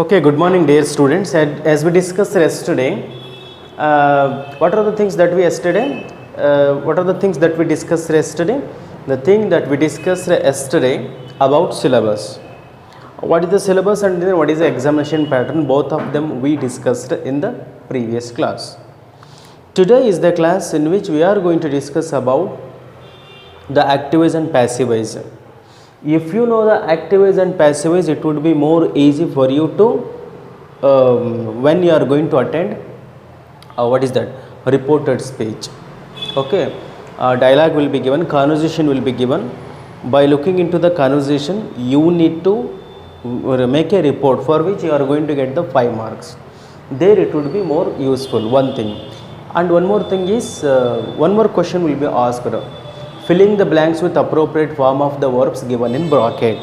Okay, good morning, dear students. As we discussed yesterday, what are the things that we yesterday? What are the things that we discussed yesterday? The thing that we discussed yesterday about syllabus. What is the syllabus and then what is the examination pattern? Both of them we discussed in the previous class. Today is the class in which we are going to discuss about the active voice and passive voice. If you know the active voice and passive voice, it would be more easy for you to when you are going to attend what is that reported speech. Okay, dialogue will be given, conversation will be given. By looking into the conversation, you need to make a report for which you are going to get the 5 marks. There it would be more useful, one thing. And one more thing is, one more question will be asked, filling the blanks with appropriate form of the verbs given in bracket.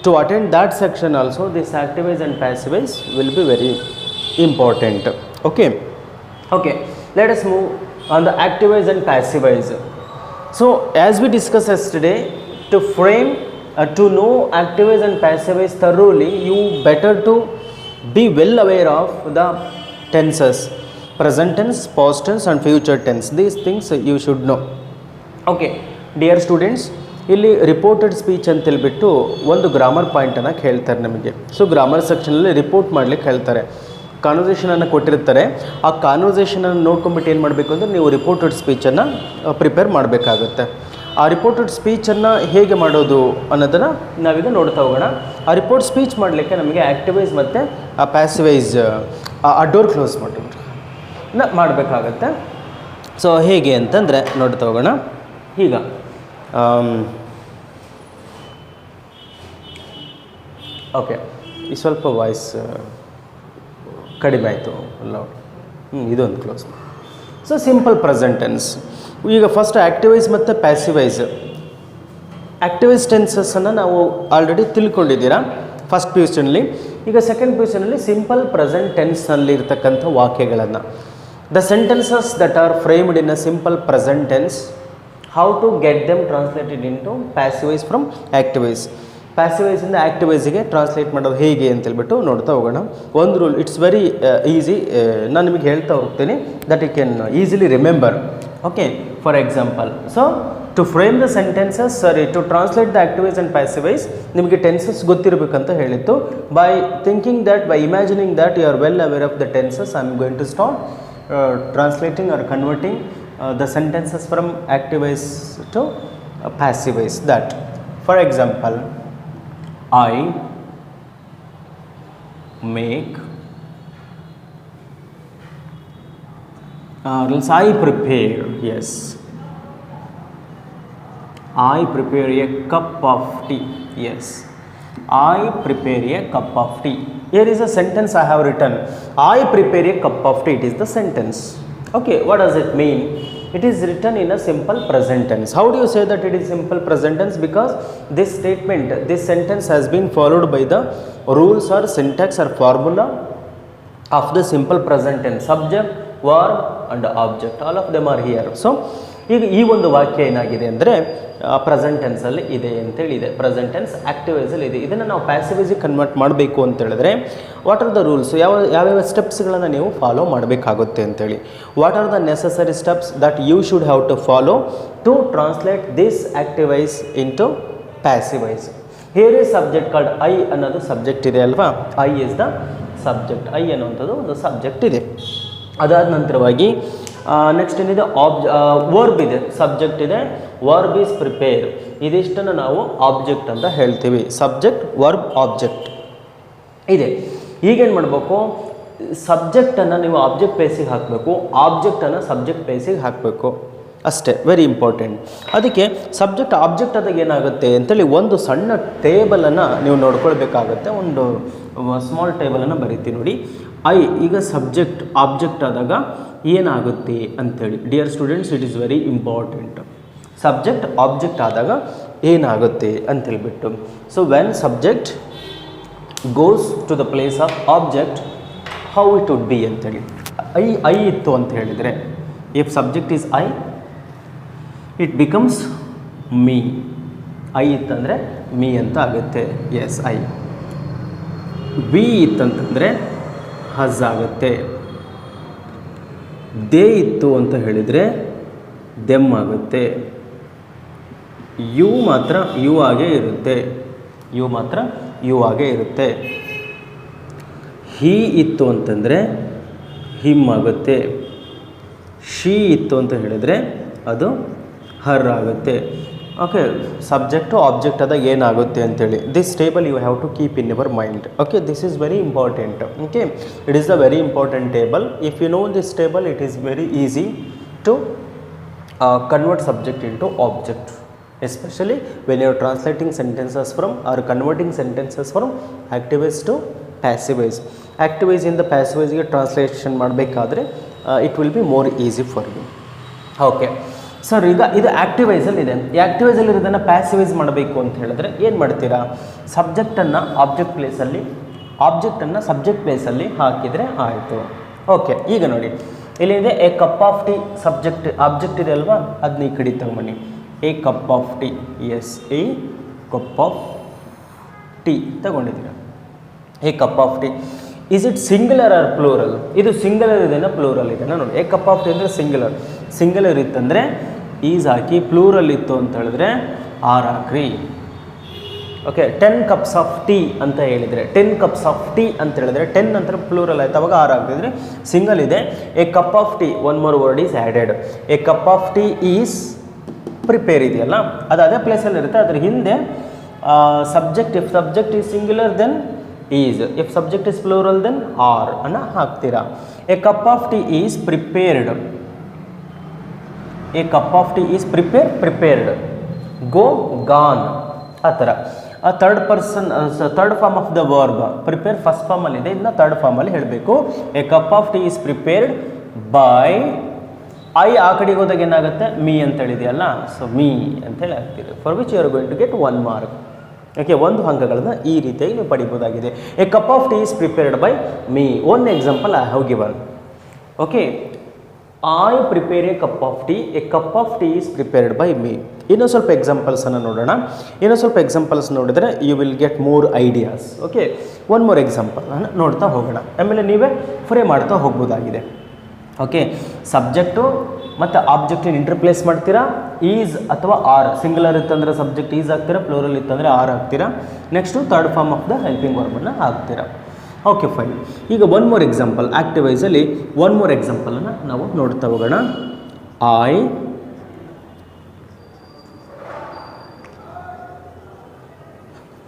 To attend that section also, this active voice and passive voice will be very important. Okay, let us move on the active voice and passive voice. So as we discussed yesterday, to frame to know active voice and passive voice thoroughly, you better to be well aware of the tenses, present tense, past tense and future tense. These things you should know. Okay dear students, ಇಲ್ಲಿ reported speech ಅಂತೇಳ್ಬಿಟ್ಟು ಒಂದು grammar ಪಾಯಿಂಟನ್ನು ಕೇಳ್ತಾರೆ ನಮಗೆ. So grammar ಸೆಕ್ಷನಲ್ಲಿ report ಮಾಡ್ಲಿಕ್ಕೆ ಹೇಳ್ತಾರೆ. ಕಾನ್ವರ್ಸೇಷನನ್ನು ಕೊಟ್ಟಿರ್ತಾರೆ. ಆ ಕಾನ್ವರ್ಸೇಷನನ್ನು ನೋಡ್ಕೊಂಬಿಟ್ಟು ಏನು ಮಾಡಬೇಕು ಅಂದರೆ ನೀವು ರಿಪೋರ್ಟೆಡ್ ಸ್ಪೀಚನ್ನು ಪ್ರಿಪೇರ್ ಮಾಡಬೇಕಾಗುತ್ತೆ. ಆ ರಿಪೋರ್ಟೆಡ್ ಸ್ಪೀಚನ್ನು ಹೇಗೆ ಮಾಡೋದು ಅನ್ನೋದನ್ನು ನಾವೀಗ ನೋಡ್ತಾ ಹೋಗೋಣ. ಆ ರಿಪೋರ್ಟ್ ಸ್ಪೀಚ್ ಮಾಡಲಿಕ್ಕೆ ನಮಗೆ ಆ್ಯಕ್ಟಿವ್ ವಾಯ್ಸ್ ಮತ್ತು ಆ ಪ್ಯಾಸಿವ್ ವಾಯ್ಸ್ ಆ ಡೋರ್ ಕ್ಲೋಸ್ ಮಾಡಬೇಕಾಗತ್ತೆ. ಸೊ ಹೇಗೆ ಅಂತಂದರೆ ನೋಡ್ತಾ ಹೋಗೋಣ. ಈಗ ಓಕೆ, ಈ ಸ್ವಲ್ಪ ವಾಯ್ಸ್ ಕಡಿಮೆ ಆಯಿತು ಲೌಡ್. ಇದೊಂದು close. So simple present tense. ಈಗ ಫಸ್ಟ್ ಆ್ಯಕ್ಟಿವ್ ವಾಯ್ಸ್ ಮತ್ತು ಪ್ಯಾಸಿವ್ ವಾಯ್ಸ್. ಆ್ಯಕ್ಟಿವ್ ವಾಯ್ಸ್ ಟೆನ್ಸಸ್ಸನ್ನು ನಾವು ಆಲ್ರೆಡಿ ತಿಳ್ಕೊಂಡಿದ್ದೀರಾ ಫಸ್ಟ್ ಪಿ ಯು ಸಿನಲ್ಲಿ. ಈಗ ಸೆಕೆಂಡ್ ಪಿ ಯು ಸಿನಲ್ಲಿ ಸಿಂಪಲ್ ಪ್ರೆಸೆಂಟ್ ಟೆನ್ಸ್ನಲ್ಲಿ ಇರ್ತಕ್ಕಂಥ ವಾಕ್ಯಗಳನ್ನು, the sentences that are framed in a simple present tense, how to get them translated into passive voice from active voice. Passive voice ಇಂದ active ವಾಯ್ಸಿಗೆ translate ಮಾಡೋದು ಹೇಗೆ ಅಂತೇಳ್ಬಿಟ್ಟು ನೋಡ್ತಾ ಹೋಗೋಣ. ಒಂದು ರೂಲ್, ಇಟ್ಸ್ ವೆರಿ ಈಸಿ. ನಾನು ನಿಮಗೆ ಹೇಳ್ತಾ ಹೋಗ್ತೀನಿ that you can easily remember. Okay, for example, so to frame the sentences, to translate the active voice and passive voice, ನಿಮಗೆ ಟೆನ್ಸಸ್ ಗೊತ್ತಿರಬೇಕಂತ ಹೇಳಿತ್ತು. By thinking that, by imagining that you are well aware of the tenses, I am going to start translating or converting the sentences from active voice to passive voice. That, for example, I make, else I prepare. Yes, I prepare a cup of tea. Yes, I prepare a cup of tea. Here is a sentence I have written. I prepare a cup of tea. It is the sentence. Okay, what does it mean? It is written in a simple present tense. How do you say that it is simple present tense? Because this statement, this sentence has been followed by the rules or syntax or formula of the simple present tense. Subject, verb and object, all of them are here. So ಈಗ ಈ ಒಂದು ವಾಕ್ಯ ಏನಾಗಿದೆ ಅಂದರೆ present ಟೆನ್ಸಲ್ಲಿ ಇದೆ ಅಂತೇಳಿ ಇದೆ. Present tense active ವಾಯ್ಸಲ್ಲಿ ಇದೆ. ಇದನ್ನು ನಾವು ಪ್ಯಾಸಿವ್ ವಾಯ್ಸಿಗೆ ಕನ್ವರ್ಟ್ ಮಾಡಬೇಕು ಅಂತ ಹೇಳಿದ್ರೆ ವಾಟ್ ಆರ್ ದ ರೂಲ್ಸ್, ಯಾವ್ಯಾವ ಸ್ಟೆಪ್ಸ್ಗಳನ್ನು ನೀವು ಫಾಲೋ ಮಾಡಬೇಕಾಗುತ್ತೆ ಅಂತೇಳಿ. What are the necessary steps that you should have to follow to translate this active voice into passive voice. Here is subject called I ಅನ್ನೋದು subject ಇದೆ ಅಲ್ವಾ. I is the subject. I ಅನ್ನುವಂಥದ್ದು ಒಂದು subject ಇದೆ. ಅದಾದ ನಂತರವಾಗಿ next ಏನಿದೆ, verb ಇದೆ, ಸಬ್ಜೆಕ್ಟ್ ಇದೆ, ವರ್ಬ್ ಈಸ್ ಪ್ರಿಪೇರ್. ಇದಿಷ್ಟನ್ನು ನಾವು ಆಬ್ಜೆಕ್ಟ್ ಅಂತ ಹೇಳ್ತೀವಿ. ಸಬ್ಜೆಕ್ಟ್, ವರ್ಬ್, ಆಬ್ಜೆಕ್ಟ್ ಇದೆ. ಈಗೇನು ಮಾಡಬೇಕು, ಸಬ್ಜೆಕ್ಟನ್ನು ನೀವು ಆಬ್ಜೆಕ್ಟ್ ಪ್ಲೇಸಿಗೆ ಹಾಕಬೇಕು, ಆಬ್ಜೆಕ್ಟನ್ನು ಸಬ್ಜೆಕ್ಟ್ ಪ್ಲೇಸಿಗೆ ಹಾಕಬೇಕು ಅಷ್ಟೇ. Very important. ಅದಕ್ಕೆ ಸಬ್ಜೆಕ್ಟ್ ಆಬ್ಜೆಕ್ಟ್ ಆದಾಗ ಏನಾಗುತ್ತೆ ಅಂತೇಳಿ ಒಂದು ಸಣ್ಣ ಟೇಬಲನ್ನು ನೀವು ನೋಡ್ಕೊಳ್ಬೇಕಾಗತ್ತೆ. ಒಂದು ಸ್ಮಾಲ್ ಟೇಬಲನ್ನು ಬರೀತೀವಿ ನೋಡಿ. ಐ ಈಗ ಸಬ್ಜೆಕ್ಟ್ ಆಬ್ಜೆಕ್ಟ್ ಆದಾಗ ಏನಾಗುತ್ತೆ ಅಂಥೇಳಿ. Dear students, it is very important. Subject object ಆದಾಗ ಏನಾಗುತ್ತೆ ಅಂತೇಳ್ಬಿಟ್ಟು. So when subject goes to the place of object, how it would be ಅಂತೇಳಿ. ಐ ಇತ್ತು ಅಂತ ಹೇಳಿದರೆ, if subject is I, it becomes me. I ಇತ್ತಂದರೆ ಮೀ ಅಂತ ಆಗುತ್ತೆ. Yes, I. ವಿ ಇತ್ತಂತಂದರೆ ಹಜ್ ಆಗುತ್ತೆ. ದೇ ಇತ್ತು ಅಂತ ಹೇಳಿದರೆ ದೆಮ್ ಆಗುತ್ತೆ. ಯು ಮಾತ್ರ ಯು ಆಗೇ ಇರುತ್ತೆ. ಯು ಮಾತ್ರ ಯು ಆಗೇ ಇರುತ್ತೆ. ಹಿ ಇತ್ತು ಅಂತಂದರೆ ಹಿಮ್ ಆಗುತ್ತೆ. ಶಿ ಇತ್ತು ಅಂತ ಹೇಳಿದರೆ ಅದು ಹರ್ ಆಗುತ್ತೆ. ಓಕೆ, ಸಬ್ಜೆಕ್ಟು ಆಬ್ಜೆಕ್ಟ್ ಆದಾಗ ಏನಾಗುತ್ತೆ ಅಂತೇಳಿ this table you have to keep in your mind. Okay, this is very important. Okay, it is the very important table. If you know this table it is very easy to convert subject into object, especially when you are translating sentences from or converting sentences from active voice to passive voice. Active voice in the passive voice ಗೆ translation ಮಾಡಬೇಕಾದ್ರೆ it will be more easy for you. Okay sir, ಈಗ ಇದು active ವಾಯ್ಸಲ್ಲಿ ಇದೆ. ಈ active ವಾಯ್ಸಲ್ಲಿ ಇರೋದನ್ನು passive voice ಮಾಡಬೇಕು ಅಂತ ಹೇಳಿದ್ರೆ ಏನು ಮಾಡ್ತೀರಾ? ಸಬ್ಜೆಕ್ಟನ್ನು ಆಬ್ಜೆಕ್ಟ್ ಪ್ಲೇಸಲ್ಲಿ, ಆಬ್ಜೆಕ್ಟನ್ನು ಸಬ್ಜೆಕ್ಟ್ ಪ್ಲೇಸಲ್ಲಿ ಹಾಕಿದರೆ ಆಯಿತು. ಓಕೆ, ಈಗ ನೋಡಿ ಇಲ್ಲಿದೆ a cup of tea. Subject object ಇದೆ ಅಲ್ವಾ, ಅದನ್ನ ಈ ಕಡೆ ತಗೊಂಬನ್ನಿ. A cup of tea. Yes, a cup of tea ತಗೊಂಡಿದ್ದೀರ. A cup of tea. Is it singular or plural? ಇದು ಸಿಂಗುಲರ್ ಇದೆನಾ ಪ್ಲೂರಲ್ ಇದೆನಾ ನೋಡಿ. ಎ ಕಪ್ ಆಫ್ ಟೀ ಅಂದರೆ ಸಿಂಗುಲರ್. ಸಿಂಗುಲರ್ ಇತ್ತಂದರೆ ಈಸ್ ಹಾಕಿ, ಪ್ಲೂರಲ್ ಇತ್ತು ಅಂತ ಹೇಳಿದ್ರೆ ಆರ್ ಹಾಕ್ರಿ. ಓಕೆ, 10 cups ಆಫ್ ಟೀ ಅಂತ ಹೇಳಿದರೆ, 10 cups ಆಫ್ ಟೀ ಅಂತ ಹೇಳಿದ್ರೆ 10 ನಂತರ ಪ್ಲೂರಲ್ ಆಯ್ತು, ಅವಾಗ ಆರ್ ಆಗ್ತಿದ್ರೆ ಸಿಂಗಲ್ ಇದೆ. A cup of tea, one more word is added. A cup of tea is prepare ಇದೆಯಲ್ಲ, ಅದು ಅದೇ ಪ್ಲೇಸಲ್ಲಿ ಇರುತ್ತೆ. ಅದ್ರ ಹಿಂದೆ subject, if subject is singular then is, if subject is plural then are ಅನ್ನು ಹಾಕ್ತೀರಾ. A cup of tea is prepared. A cup of tea is prepared. Go, gone, ಆ ಥರ. Third person, third form of the verb. Prepare first ಫಾರ್ಮಲ್ಲಿದೆ, ಇದನ್ನ third ಫಾರ್ಮಲ್ಲಿ ಹೇಳಬೇಕು. A cup of tea is prepared by, I ಆ ಕಡೆಗೆ ಹೋದಾಗ ಏನಾಗುತ್ತೆ? ಮೀ ಅಂತ ಹೇಳಿದೆಯಲ್ಲ, ಸೊ ಮೀ ಅಂತೇಳಿ ಆಗ್ತಿದೆ. For which you are going to get 1 mark. Okay, 1 ಅಂಕಗಳನ್ನು ಈ ರೀತಿಯಾಗಿ ನೀವು ಪಡಿಬೋದಾಗಿದೆ. A cup of tea is prepared by me. One example I have given. Okay, I prepare a cup of tea. A cup of tea is prepared by me. ಇನ್ನೂ ಸ್ವಲ್ಪ ಎಕ್ಸಾಂಪಲ್ಸನ್ನು ನೋಡೋಣ. ಇನ್ನೂ ಸ್ವಲ್ಪ ಎಕ್ಸಾಂಪಲ್ಸ್ ನೋಡಿದರೆ you will get more ideas. Okay, one more ಎಕ್ಸಾಂಪಲನ್ನು ನೋಡ್ತಾ ಹೋಗೋಣ, ಆಮೇಲೆ ನೀವೇ ಫ್ರೇ ಮಾಡ್ತಾ ಹೋಗ್ಬೋದಾಗಿದೆ. ಓಕೆ, ಸಬ್ಜೆಕ್ಟು ಮತ್ತು ಆಬ್ಜೆಕ್ಟಿನ ಇಂಟರ್ಪ್ಲೇಸ್ ಮಾಡ್ತೀರಾ. ಈಸ್ ಅಥವಾ ಆರ್, ಸಿಂಗುಲರ್ ಇತ್ತಂದರೆ ಸಬ್ಜೆಕ್ಟ್ ಈಸ್ ಹಾಕ್ತೀರಾ, ಪ್ಲೂರಲ್ ಇತ್ತಂದರೆ ಆರ್ ಹಾಕ್ತೀರಾ. Next third form of the helping ವರ್ಬನ್ನು ಹಾಕ್ತೀರಾ. Okay, fine. ಈಗ ಒನ್ ಮೋರ್ ಎಕ್ಸಾಂಪಲ್, ಆ್ಯಕ್ಟಿವ್ ವಾಯ್ಸಲ್ಲಿ ಒನ್ ಮೋರ್ ಎಕ್ಸಾಂಪಲನ್ನು ನಾವು ನೋಡ್ತಾ ಹೋಗೋಣ.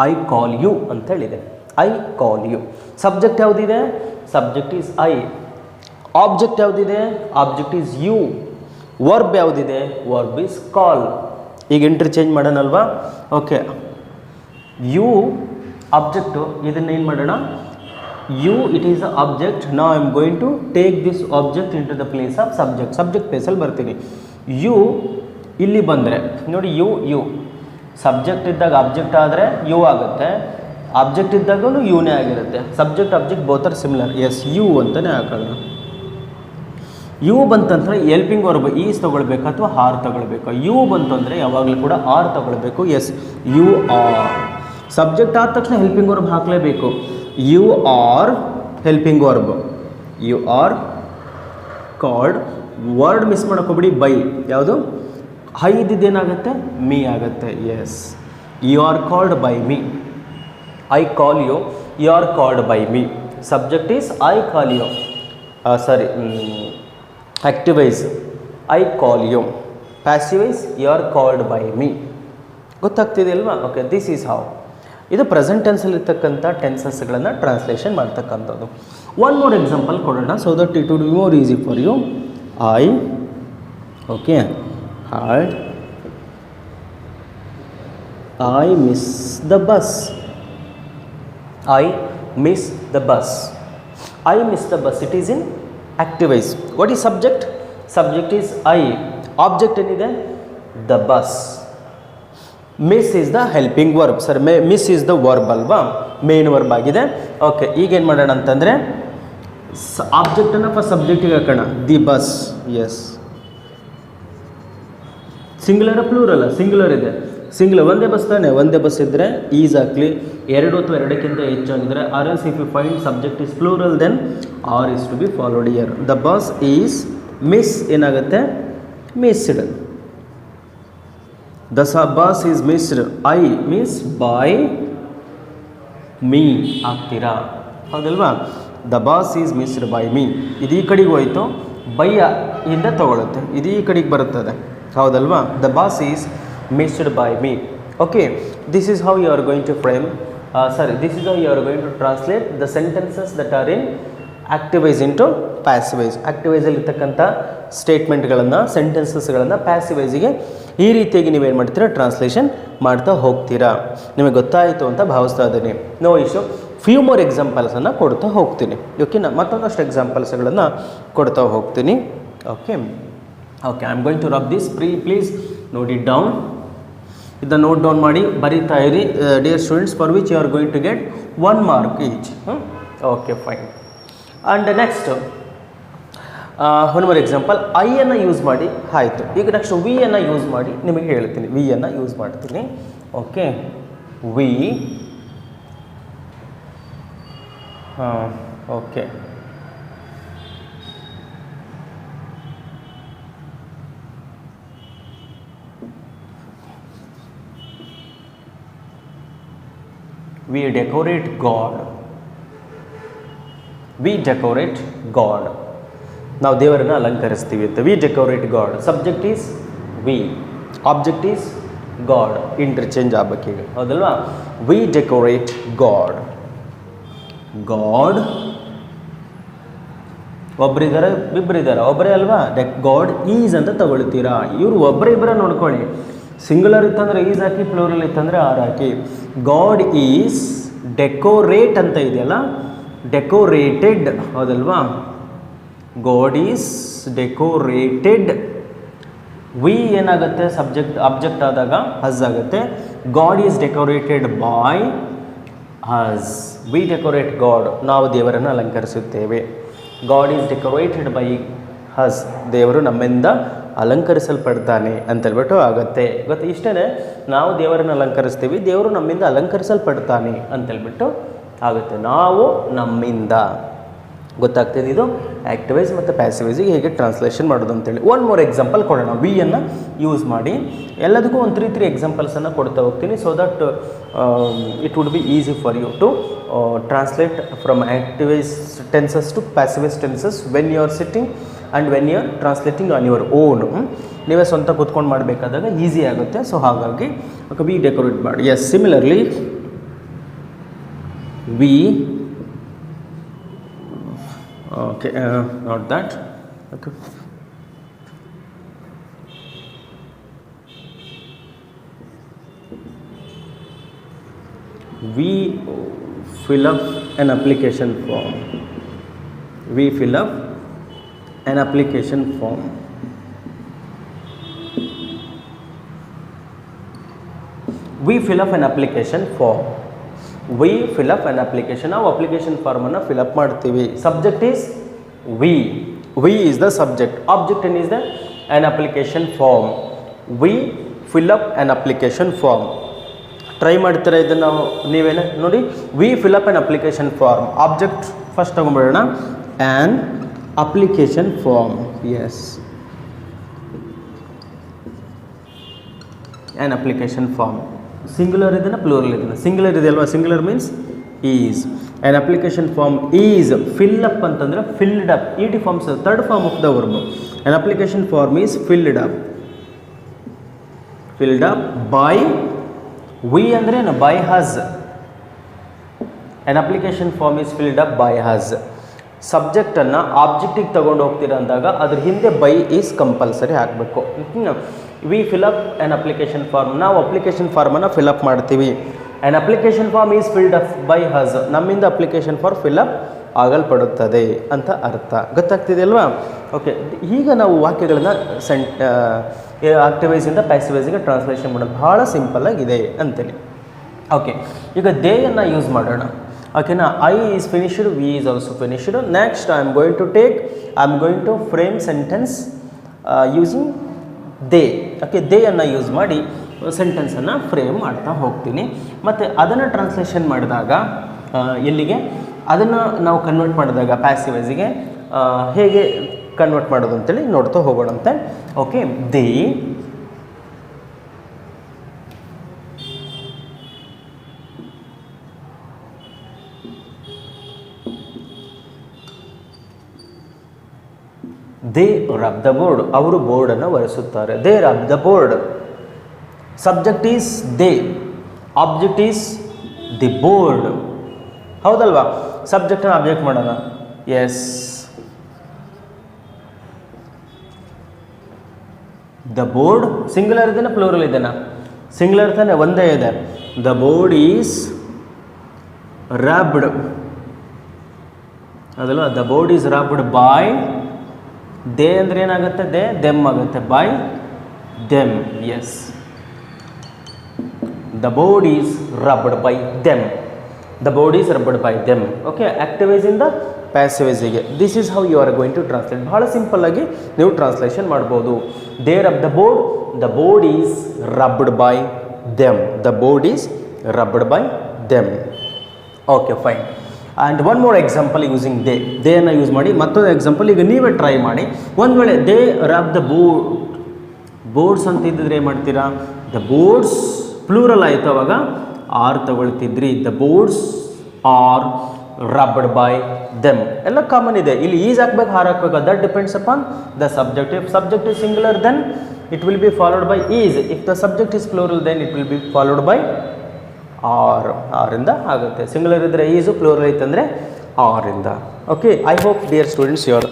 ಐ ಕಾಲ್ ಯು ಅಂತ ಹೇಳಿದೆ. I call you. ಸಬ್ಜೆಕ್ಟ್ ಯಾವುದಿದೆ? Subject is I. ಆಬ್ಜೆಕ್ಟ್ ಯಾವುದಿದೆ? Object is you. ವರ್ಬ್ ಯಾವುದಿದೆ? Verb is call. ಈಗ ಇಂಟರ್ಚೇಂಜ್ ಮಾಡೋಣಲ್ವಾ? ಓಕೆ, ಯು ಆಬ್ಜೆಕ್ಟು, ಇದನ್ನು ಏನು ಮಾಡೋಣ? You it is a object. Now I am going to take this object in to the place of subject. Subject ಪ್ಲೇಸಲ್ಲಿ ಬರ್ತೀನಿ. You ಇಲ್ಲಿ ಬಂದರೆ ನೋಡಿ, ಯು ಸಬ್ಜೆಕ್ಟ್ ಇದ್ದಾಗ ಆಬ್ಜೆಕ್ಟ್ ಆದರೆ ಯು ಆಗುತ್ತೆ, ಆಬ್ಜೆಕ್ಟ್ ಇದ್ದಾಗೂ ಯುನೇ ಆಗಿರುತ್ತೆ. Subject object both are similar. Yes, you ಅಂತಲೇ ಹಾಕೋಣ. ಯು ಬಂತಂದರೆ ಎಲ್ಪಿಂಗ್ ವರ್ಬ್ ಈಸ್ ತೊಗೊಳ್ಬೇಕು ಅಥವಾ ಆರ್ ತೊಗೊಳ್ಬೇಕು. ಯು ಬಂತಂದರೆ ಯಾವಾಗಲೂ ಕೂಡ ಆರ್ ತೊಗೊಳ್ಬೇಕು. S, you R. ಸಬ್ಜೆಕ್ಟ್ ಆದ ತಕ್ಷಣ ಹೆಲ್ಪಿಂಗ್ ವರ್ಬ್ ಹಾಕಲೇಬೇಕು. You are helping verb. You are called. Word miss ಮಾಡೋಕ್ಕೋಗ್ಬಿಡಿ. ಬೈ ಯಾವುದು? ಹೈ ಇದ್ದಿದ್ದೇನಾಗುತ್ತೆ? ಮೀ ಆಗುತ್ತೆ. Yes, you are called by me. I call you, you are called by me. Subject is I call you. Sorry, active voice I call you. Passive voice you are called by me. ಗೊತ್ತಾಗ್ತಿದೆ ಅಲ್ವಾ? Okay, this is how. ಇದು present ಟೆನ್ಸಲ್ಲಿರ್ತಕ್ಕಂಥ ಟೆನ್ಸಸ್ಗಳನ್ನು translation ಮಾಡ್ತಕ್ಕಂಥದ್ದು. One more example ಕೊಡೋಣ, so that it would be more easy for you. I miss the bus. I miss the bus. I miss the bus. It is in active voice. What is subject? Subject is I. Object ಏನಿದೆ? The bus. Miss is the helping verb. Sir, miss is the verb ಅಲ್ವಾ? Main verb ಆಗಿದೆ. Okay, ಈಗೇನು ಮಾಡೋಣ ಅಂತಂದರೆ ಆಬ್ಜೆಕ್ಟನ್ನು first ಸಬ್ಜೆಕ್ಟಿಗೆ ಹಾಕೋಣ. The bus. Yes, singular ಪ್ಲೂರಲ್ಲ? ಸಿಂಗುಲರ್ ಇದೆ. ಸಿಂಗ್ಲ್ ಒಂದೇ ಬಸ್ ತಾನೆ, ಒಂದೇ ಬಸ್ ಇದ್ದರೆ ಈಸ್ ಹಾಕಲಿ, ಎರಡು ಅಥವಾ ಎರಡಕ್ಕಿಂತ ಹೆಚ್ಚಾಗಿದ್ದರೆ are else if you find subject is plural then are is to be followed ಇಯರ್. ದ ಬಸ್ ಈಸ್ ಮಿಸ್ ಏನಾಗುತ್ತೆ, missed. The bus is missed, I means by me ಆಗ್ತೀರಾ, ಹೌದಲ್ವಾ. The bus is missed by me, ಇದು ಈ ಕಡೆಗೆ ಹೋಯಿತು, by ಇಂದ ತಗೊಳುತ್ತೆ, ಇದು ಈ ಕಡೆಗೆ ಬರುತ್ತದೆ, ಹೌದಲ್ವಾ. The bus is missed by me. Okay, this is how you are going to frame this is how you are going to translate the sentences that are in active voice into passive voice. ಆಕ್ಟಿವೈಸಲ್ಲಿರ್ತಕ್ಕಂಥ ಸ್ಟೇಟ್ಮೆಂಟ್ಗಳನ್ನು, ಸೆಂಟೆನ್ಸಸ್ಗಳನ್ನು ಪ್ಯಾಸಿವೈಸಿಗೆ ಈ ರೀತಿಯಾಗಿ ನೀವೇನು ಮಾಡ್ತೀರಾ, translation ಮಾಡ್ತಾ ಹೋಗ್ತೀರಾ. ನಿಮಗೆ ಗೊತ್ತಾಯಿತು ಅಂತ ಭಾವಿಸ್ತಾ ಇದ್ದೀನಿ. ನೋ ಇಶ್ಯೂ, ಫ್ಯೂ ಮೋರ್ ಎಕ್ಸಾಂಪಲ್ಸನ್ನು ಕೊಡ್ತಾ ಹೋಗ್ತೀನಿ. ಓಕೆನಾ, ಮತ್ತೊಂದಷ್ಟು ಎಕ್ಸಾಂಪಲ್ಸ್ಗಳನ್ನು ಕೊಡ್ತಾ ಹೋಗ್ತೀನಿ. Okay okay, I am going to rub this. Please note it down. ಇದನ್ನು ನೋಟ್ ಡೌನ್ ಮಾಡಿ ಬರೀತಾ ಇರಿ dear students, for which you are going to get 1 mark each. Okay fine. And next one more example, ಐಯನ್ನು use ಮಾಡಿ ಆಯಿತು. ಈಗ next ವಿಯನ್ನು use ಮಾಡಿ ನಿಮಗೆ ಹೇಳ್ತೀನಿ. ವಿಯನ್ನು ಯೂಸ್ ಮಾಡ್ತೀನಿ. ಓಕೆ, ವಿ, ಹಾಂ okay, we decorate God. We decorate God. ನಾವು ದೇವರನ್ನು ಅಲಂಕರಿಸ್ತೀವಿ ಅಂತ. We decorate god. Subject is we, object is god. Interchange ಆಗಬೇಕೀಗ, ಹೌದಲ್ವಾ. We decorate god. ಗಾಡ್ ಒಬ್ಬರಿದ್ದಾರೆ, ಇಬ್ಬರಿದ್ದಾರೆ, ಒಬ್ಬರೇ ಅಲ್ವಾ. ಗಾಡ್ ಈಸ್ ಅಂತ ತಗೊಳ್ತೀರಾ. ಇವರು ಒಬ್ಬರಿಬ್ಬರ ನೋಡ್ಕೊಳ್ಳಿ. ಸಿಂಗುಲರ್ ಇತ್ತಂದರೆ ಈಸ್ ಹಾಕಿ, ಪ್ಲೂರಲ್ ಇತ್ತಂದರೆ ಆರ್ ಹಾಕಿ. ಗಾಡ್ ಈಸ್ ಡೆಕೋರೇಟ್ ಅಂತ ಇದೆಯಲ್ಲ, ಡೆಕೋರೇಟೆಡ್, ಹೌದಲ್ವಾ. God is decorated. ವಿ ಏನಾಗುತ್ತೆ, ಸಬ್ಜೆಕ್ಟ್ ಆಬ್ಜೆಕ್ಟ್ ಆದಾಗ ಹಸ್ ಆಗುತ್ತೆ. God is decorated by us. We decorate god, ನಾವು ದೇವರನ್ನು ಅಲಂಕರಿಸುತ್ತೇವೆ. God is decorated by us, ದೇವರು ನಮ್ಮಿಂದ ಅಲಂಕರಿಸಲ್ಪಡ್ತಾನೆ ಅಂತೇಳ್ಬಿಟ್ಟು ಆಗುತ್ತೆ. ಗೊತ್ತಾ, ಇಷ್ಟೇ. ನಾವು ದೇವರನ್ನು ಅಲಂಕರಿಸ್ತೀವಿ, ದೇವರು ನಮ್ಮಿಂದ ಅಲಂಕರಿಸಲ್ಪಡ್ತಾನೆ ಅಂತೇಳ್ಬಿಟ್ಟು ಆಗುತ್ತೆ. ನಾವು ನಮ್ಮಿಂದ. ಗೊತ್ತಾಗ್ತಿದೆ ಇದು ಆ್ಯಕ್ಟಿವೈಸ್ ಮತ್ತು ಪ್ಯಾಸಿವೈಸಿಗೆ ಹೇಗೆ ಟ್ರಾನ್ಸ್ಲೇಷನ್ ಮಾಡೋದು ಅಂತೇಳಿ. ಒನ್ ಮೋರ್ ಎಕ್ಸಾಂಪಲ್ ಕೊಡೋಣ. ವಿಯನ್ನು ಯೂಸ್ ಮಾಡಿ ಎಲ್ಲದಕ್ಕೂ ಒಂದು 3 ಎಕ್ಸಾಂಪಲ್ಸನ್ನು ಕೊಡ್ತಾ ಹೋಗ್ತೀನಿ, so that it would be easy for you to translate from active voice tenses to passive voice tenses when you are sitting and when you are translating on your own. ನೀವೇ ಸ್ವಂತ ಕೂತ್ಕೊಂಡು ಮಾಡಬೇಕಾದಾಗ ಈಸಿ ಆಗುತ್ತೆ. ಸೊ ಹಾಗಾಗಿ ವಿ ಡೆಕೋರೇಟ್ ಮಾಡಿ. Yes, similarly we, okay, not that. Okay, we fill up an application form. We fill up an application form. We fill up an application form. We fill up an application. ನಾವು application ಫಾರ್ಮನ್ನು fill up ಮಾಡ್ತೀವಿ. Subject is we. We is the subject. Object ಏನ್ is the an application form. We fill up an application form. Try ಮಾಡ್ತೀರಾ ಇದನ್ನು ನೀವೇನ ನೋಡಿ. We fill up an application form. Object first ತಗೊಂಡ್ಬಿಡೋಣ. an application form. Yes, an application form. Singular ಇದನ್ನ, plural ಇದನ್ನ. Singular ಇದೆಯಲ್ವಾ, singular means is. an application form is fill up ಅಂತಂದರೆ filled up. ET forms, third form of the verb. an application form is filled up. filled up by, we ಅಂದರೆ by has. an application form is filled up by has. ಸಬ್ಜೆಕ್ಟನ್ನು ಆಬ್ಜೆಕ್ಟಿಗೆ ತಗೊಂಡು ಹೋಗ್ತೀರಾ ಅಂದಾಗ ಅದ್ರ ಹಿಂದೆ by is compulsory ಹಾಕಬೇಕು. We fill up an application form. ನಾವು ಅಪ್ಲಿಕೇಶನ್ ಫಾರ್ಮನ್ನು ಫಿಲ್ ಅಪ್ ಮಾಡ್ತೀವಿ. An application form is filled up by us. ನಮ್ಮಿಂದ ಅಪ್ಲಿಕೇಶನ್ ಫಾರ್ಮ್ ಫಿಲ್ ಅಪ್ ಆಗಲ್ಪಡುತ್ತದೆ ಅಂತ ಅರ್ಥ. ಗೊತ್ತಾಗ್ತಿದೆ ಅಲ್ವಾ. ಓಕೆ, ಈಗ ನಾವು ವಾಕ್ಯಗಳನ್ನು ಆಕ್ಟಿವೈಸಿಂದ ಪ್ಯಾಸಿವೈಸಿಗೆ ಟ್ರಾನ್ಸ್ಲೇಷನ್ ಮಾಡೋದು ಭಾಳ ಸಿಂಪಲ್ಲಾಗಿದೆ ಅಂತೇಳಿ. ಓಕೆ, ಈಗ ದೇಯನ್ನು ಯೂಸ್ ಮಾಡೋಣ. ಓಕೆನಾ. I is finished, we is also finished. Next I am going to frame sentence using they. Okay, they ಅನ್ನು ಯೂಸ್ ಮಾಡಿ ಸೆಂಟೆನ್ಸನ್ನು ಫ್ರೇಮ್ ಮಾಡ್ತಾ ಹೋಗ್ತೀನಿ. ಮತ್ತು ಅದನ್ನು ಟ್ರಾನ್ಸ್ಲೇಷನ್ ಮಾಡಿದಾಗ ಎಲ್ಲಿಗೆ ಅದನ್ನು ನಾವು ಕನ್ವರ್ಟ್ ಮಾಡಿದಾಗ ಪ್ಯಾಸಿವೈಸಿಗೆ ಹೇಗೆ ಕನ್ವರ್ಟ್ ಮಾಡೋದು ಅಂತೇಳಿ ನೋಡ್ತಾ ಹೋಗೋಣಂತೆ. Okay, they they rub the board, ಅವರು ಬೋರ್ಡನ್ನು ಒರೆಸುತ್ತಾರೆ. They rub the board. Subject is they, object is the board. ಹೌದಲ್ವಾ? ಸಬ್ಜೆಕ್ಟನ್ನು ಆಬ್ಜೆಕ್ಟ್ ಮಾಡೋಣ. ಎಸ್, ದ ಬೋರ್ಡ್ ಸಿಂಗುಲರ್ ಇದೆನಾ ಪ್ಲೂರಲ್ ಇದೆನಾ? ಸಿಂಗುಲರ್ ತಾನೆ, ಒಂದೇ ಇದೆ. ದ ಬೋರ್ಡ್ ಈಸ್ ರಬ್ಡ್, ಅದಲ್ವಾ? The board is rubbed by they ಅಂದರೆ ಏನಾಗುತ್ತೆ? ದೇ ದೆಮ್ ಆಗುತ್ತೆ. By them. Yes, the board is rubbed by them. The board is rubbed by them. Okay, ಆಕ್ಟಿವೈಸಿಂದ ಪ್ಯಾಸಿವೈಸಿಗೆ. This is how you are going to translate. ಬಹಳ simple ಆಗಿ ನೀವು translation ಮಾಡ್ಬೋದು. They rub the board, the board is rubbed by them. The board is rubbed by them. Okay, fine. And one more example using they. ದೇಯನ್ನು use ಮಾಡಿ ಮತ್ತೊಂದು example ಈಗ ನೀವೇ try ಮಾಡಿ. ಒಂದು ವೇಳೆ they rub the board, boards ಅಂತ ಇದ್ದಿದ್ರೆ ಏನು ಮಾಡ್ತೀರಾ? ದ ಬೋರ್ಡ್ಸ್ ಪ್ಲೂರಲ್ ಆಯಿತು, ಅವಾಗ ಆರ್ ತಗೊಳ್ತಿದ್ರಿ. The boards are rubbed by them. ಎಲ್ಲ ಕಾಮನ್ ಇದೆ. ಇಲ್ಲಿ ಈಸ್ ಹಾಕ್ಬೇಕು, ಹಾರ್ ಹಾಕ್ಬೇಕು, that depends upon the subject. If subject is singular then it will be followed by is. If the subject is plural then it will be followed by are. ಆರಿಂದ ಆಗುತ್ತೆ. Singular ಇದ್ದರೆ is, plural ಐತಂದರೆ ಆರಿಂದ. Okay, I hope dear students you are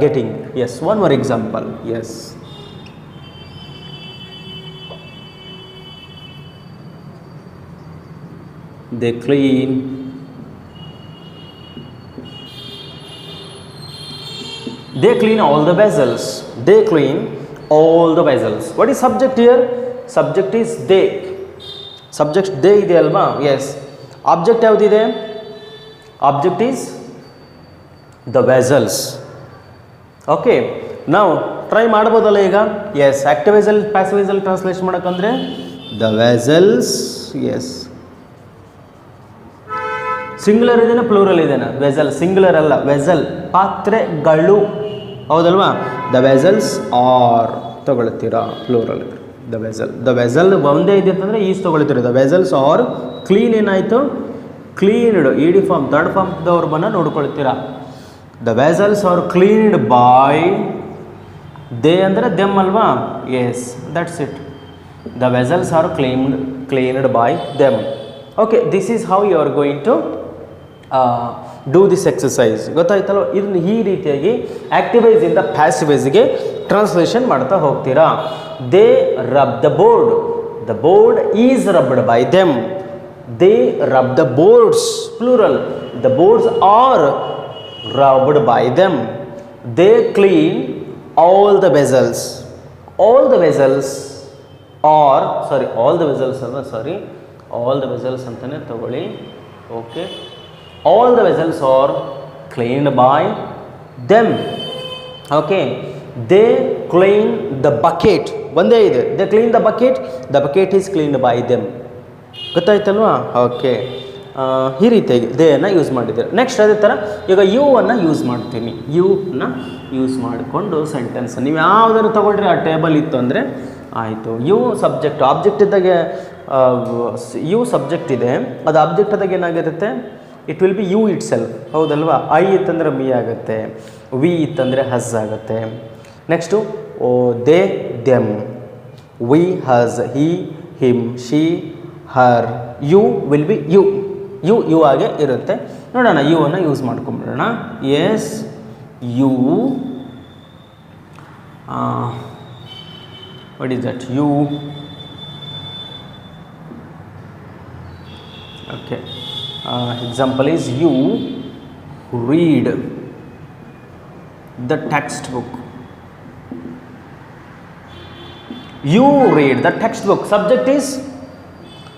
getting. Yes, one more example. Yes, they clean all the vessels. They clean all the vessels. What is subject here? Subject is they. Subject they ಇದೆ ಅಲ್ವಾ? Yes. Object ಯಾವುದಿದೆ? Object is the vessels. Okay, ನಾವು try ಮಾಡ್ಬೋದಲ್ಲ ಈಗ? Yes, ಆಕ್ಟಿವೈಸಲ್ ಪ್ಯಾಸಿವೈಸಲ್ translation ಮಾಡೋಕ್ಕಂದ್ರೆ the vessels. Yes, singular ಇದೆನಾ ಪ್ಲೂರಲ್ ಇದೆನಾ? ವೆಸಲ್. ಸಿಂಗುಲರ್ ಅಲ್ಲ, ವೆಸಲ್, ಪಾತ್ರೆಗಳು. ಹೌದಲ್ವಾ? ದ ವೆಸಲ್ಸ್ ಆರ್ ತಗೊಳ್ತೀರಾ, plural. The vessel, the vessel ಒಂದೇ ಇದೆ ಅಂತಂದರೆ ಈಸ್ ತೊಗೊಳ್ತೀರಾ. The vessels are clean. ಏನಾಯಿತು? ಕ್ಲೀನ್ಡ್. ಇಡಿ ಫಾರ್ಮ್, ಥರ್ಡ್ ಫಾರ್ಮ್ದವ್ರು ಬಂದು ನೋಡ್ಕೊಳ್ತೀರಾ. The vessels are cleaned by they ಅಂದರೆ ದೆಮ್ ಅಲ್ವಾ? S, that's it. The vessels are cleaned by them. Okay, this is how you are going to do this exercise. ಗೊತ್ತಾಯ್ತಲ್ವ? ಇದನ್ನು ಈ ರೀತಿಯಾಗಿ ಆಕ್ಟಿವೈಸಿಂದ ಪ್ಯಾಸಿವೈಸ್ಗೆ ಟ್ರಾನ್ಸ್ಲೇಷನ್ ಮಾಡ್ತಾ ಹೋಗ್ತೀರಾ. They rub the board, the board is rubbed by them. They rub the boards, plural. The boards are rubbed by them. They clean all the vessels. All the vessels are, sorry, all the vessels ಅಲ್ವಾ? Sorry, all the vessels ಅಂತಲೇ ತಗೊಳ್ಳಿ. Okay, all the vessels are cleaned by them. Okay, they clean the bucket. ಒಂದೇ ಇದೆ. They clean the bucket. The bucket is cleaned by them. ಗೊತ್ತಾಯ್ತಲ್ವಾ? Okay, ಈ ರೀತಿಯಾಗಿ ದೇಯನ್ನು use ಮಾಡಿದ್ದೀರ. Next ಅದೇ ಥರ ಈಗ ಯು ಅನ್ನು ಯೂಸ್ ಮಾಡ್ತೀನಿ. ಯುನ ಯೂಸ್ ಮಾಡಿಕೊಂಡು ಸೆಂಟೆನ್ಸ್ ನೀವು ಯಾವುದಾದ್ರು ತೊಗೊಳ್ರಿ. ಆ ಟೇಬಲ್ ಇತ್ತು ಅಂದರೆ ಆಯಿತು. ಯು ಸಬ್ಜೆಕ್ಟ್, ಆಬ್ಜೆಕ್ಟ್ ಇದ್ದಾಗೆ ಯು ಸಬ್ಜೆಕ್ಟ್ ಇದೆ, ಅದು ಆಬ್ಜೆಕ್ಟ್ ಆದಾಗ ಏನಾಗಿರುತ್ತೆ? It will be you itself. ಹೌದಲ್ವಾ? ಐ ಇತ್ತಂದರೆ ಮೀ ಆಗುತ್ತೆ, ವಿ ಇತ್ತಂದರೆ ಹಸ್ ಆಗುತ್ತೆ. Next they them, we us, he him, she her. You will be you. You ಹಾಗೆ ಇರುತ್ತೆ. ನೋಡೋಣ, ಯು ಅನ್ನು ಯೂಸ್ ಮಾಡ್ಕೊಂಬಿಡೋಣ. Yes, you. What is that? You. Okay, example is you read the textbook. You read the textbook. Subject is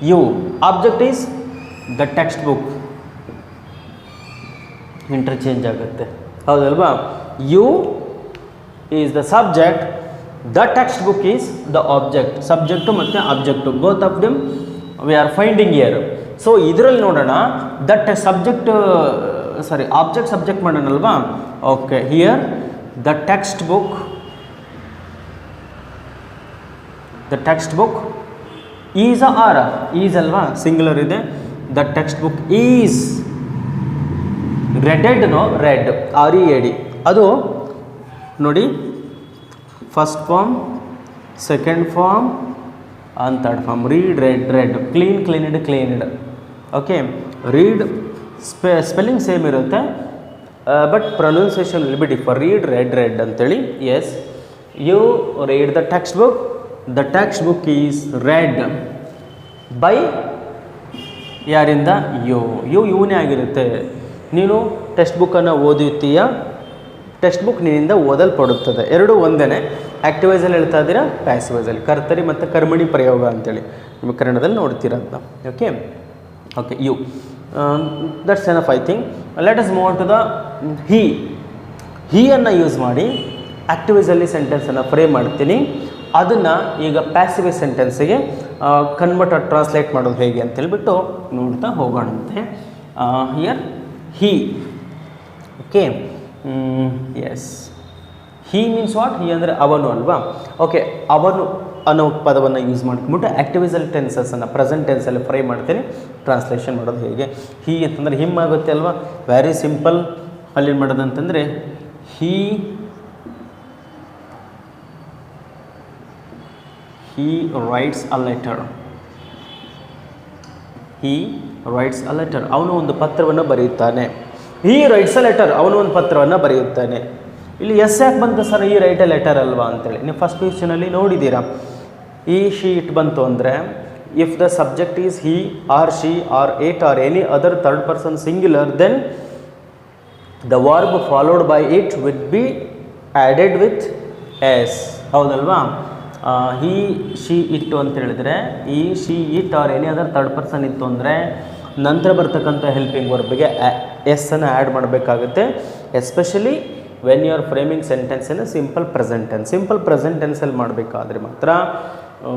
you, object is the textbook. Interchange ಆಗುತ್ತೆ. ಹೌದಲ್ವಾ? You is the subject, the text book is the object, subject ಮತ್ತು object both of them we are finding here. So ಇದರಲ್ಲಿ ನೋಡೋಣ that subject object subject ಮಾಡೋಣಲ್ವಾ. Okay, here the text book is are is ಅಲ್ವಾ, singular ಇದೆ. The text book is readed, read, RED. ಅದು ನೋಡಿ first form, second form and third form. Read, read, clean, cleaned. Okay, read spelling same ಇರುತ್ತೆ, but pronunciation will be differ. Read, red ಅಂತೇಳಿ. Yes, you read the text book. The text book is read by ಯಾರಿಂದ? ಇವನೇ ಆಗಿರುತ್ತೆ. ನೀನು text ಬುಕ್ಕನ್ನು ಓದುತ್ತೀಯ, text book ನಿನ್ನಿಂದ ಓದಲ್ಪಡುತ್ತದೆ. ಎರಡೂ ಒಂದೇ. ಆ್ಯಕ್ಟಿವೈಸಲ್ಲಿ ಹೇಳ್ತಾ ಇದ್ದೀರಾ, ಪ್ಯಾಸಿವೈಸಲ್ಲಿ. ಕರ್ತರಿ ಮತ್ತು ಕರ್ಮಣಿ ಪ್ರಯೋಗ ಅಂತೇಳಿ ನಿಮಗೆ ಕನ್ನಡದಲ್ಲಿ ನೋಡ್ತೀರಂತ. Okay, you that's enough I think. Let us move to the ಹೀಯನ್ನು ಯೂಸ್ ಮಾಡಿ ಆ್ಯಕ್ಟಿವೈಸಲ್ಲಿ ಸೆಂಟೆನ್ಸನ್ನು ಫ್ರೇಮ್ ಮಾಡ್ತೀನಿ. ಅದನ್ನು ಈಗ ಪ್ಯಾಸಿವೈಸ್ ಸೆಂಟೆನ್ಸಿಗೆ ಟ್ರಾನ್ಸ್ಲೇಟ್ ಮಾಡೋದು ಹೇಗೆ ಅಂತೇಳ್ಬಿಟ್ಟು ನೋಡ್ತಾ ಹೋಗೋಣಂತೆ. Here he. Okay, yes, he means what? He ಅಂದರೆ ಅವನು ಅಲ್ವಾ. ಓಕೆ, ಅವನು ಅನ್ನೋ ಪದವನ್ನು ಯೂಸ್ ಮಾಡ್ಕೊಂಬಿಟ್ಟು ಆ್ಯಕ್ಟಿವೈಸಲ್ ಟೆನ್ಸಸ್ಸನ್ನು ಪ್ರೆಸೆಂಟ್ ಟೆನ್ಸಲ್ಲಿ ಫ್ರೈ ಮಾಡ್ತೀನಿ. ಟ್ರಾನ್ಸ್ಲೇಷನ್ ಮಾಡೋದು ಹೇಗೆ? ಹೀ ಅಂತಂದರೆ ಹಿಮ್ ಆಗುತ್ತೆ ಅಲ್ವಾ, ವೆರಿ ಸಿಂಪಲ್. ಅಲ್ಲೇನು ಮಾಡೋದು ಅಂತಂದರೆ ಹೀ ರೈಟ್ಸ್ ಅ ಲೆಟರ್. ಅವನು ಒಂದು ಪತ್ರವನ್ನು ಬರೆಯುತ್ತಾನೆ. ಹೀ ರೈಟ್ಸ್ ಅ ಲೆಟರ್, ಅವನು ಒಂದು ಪತ್ರವನ್ನು ಬರೆಯುತ್ತಾನೆ. ಇಲ್ಲಿ ಎಸ್ ಯಾಕೆ ಬಂತು ಸರ್? ಈ ರೈಟ್ ಎ ಲೆಟರ್ ಅಲ್ವಾ ಅಂತೇಳಿ ನೀವು ಫಸ್ಟ್ ಕ್ವೆಶ್ಚನಲ್ಲಿ ನೋಡಿದ್ದೀರಾ. ಈ ಶಿ ಇಟ್ ಬಂತು ಅಂದರೆ if the subject is he or she or it or any other third person singular, then the verb followed by it will be added with S. ಹೌದಲ್ವಾ? He she it ಅಂತ ಹೇಳಿದ್ರೆ ಈ she it or any other third person ಇತ್ತು ಅಂದರೆ ನಂತರ ಬರ್ತಕ್ಕಂಥ helping ವರ್ಬ್ಗೆ ಎಸ್ಸನ್ನು ಆ್ಯಡ್ ಮಾಡಬೇಕಾಗುತ್ತೆ. Especially when you are framing sentence in simple present tense. Simple present ಟೆನ್ಸಲ್ಲಿ ಮಾಡಬೇಕಾದ್ರೆ ಮಾತ್ರ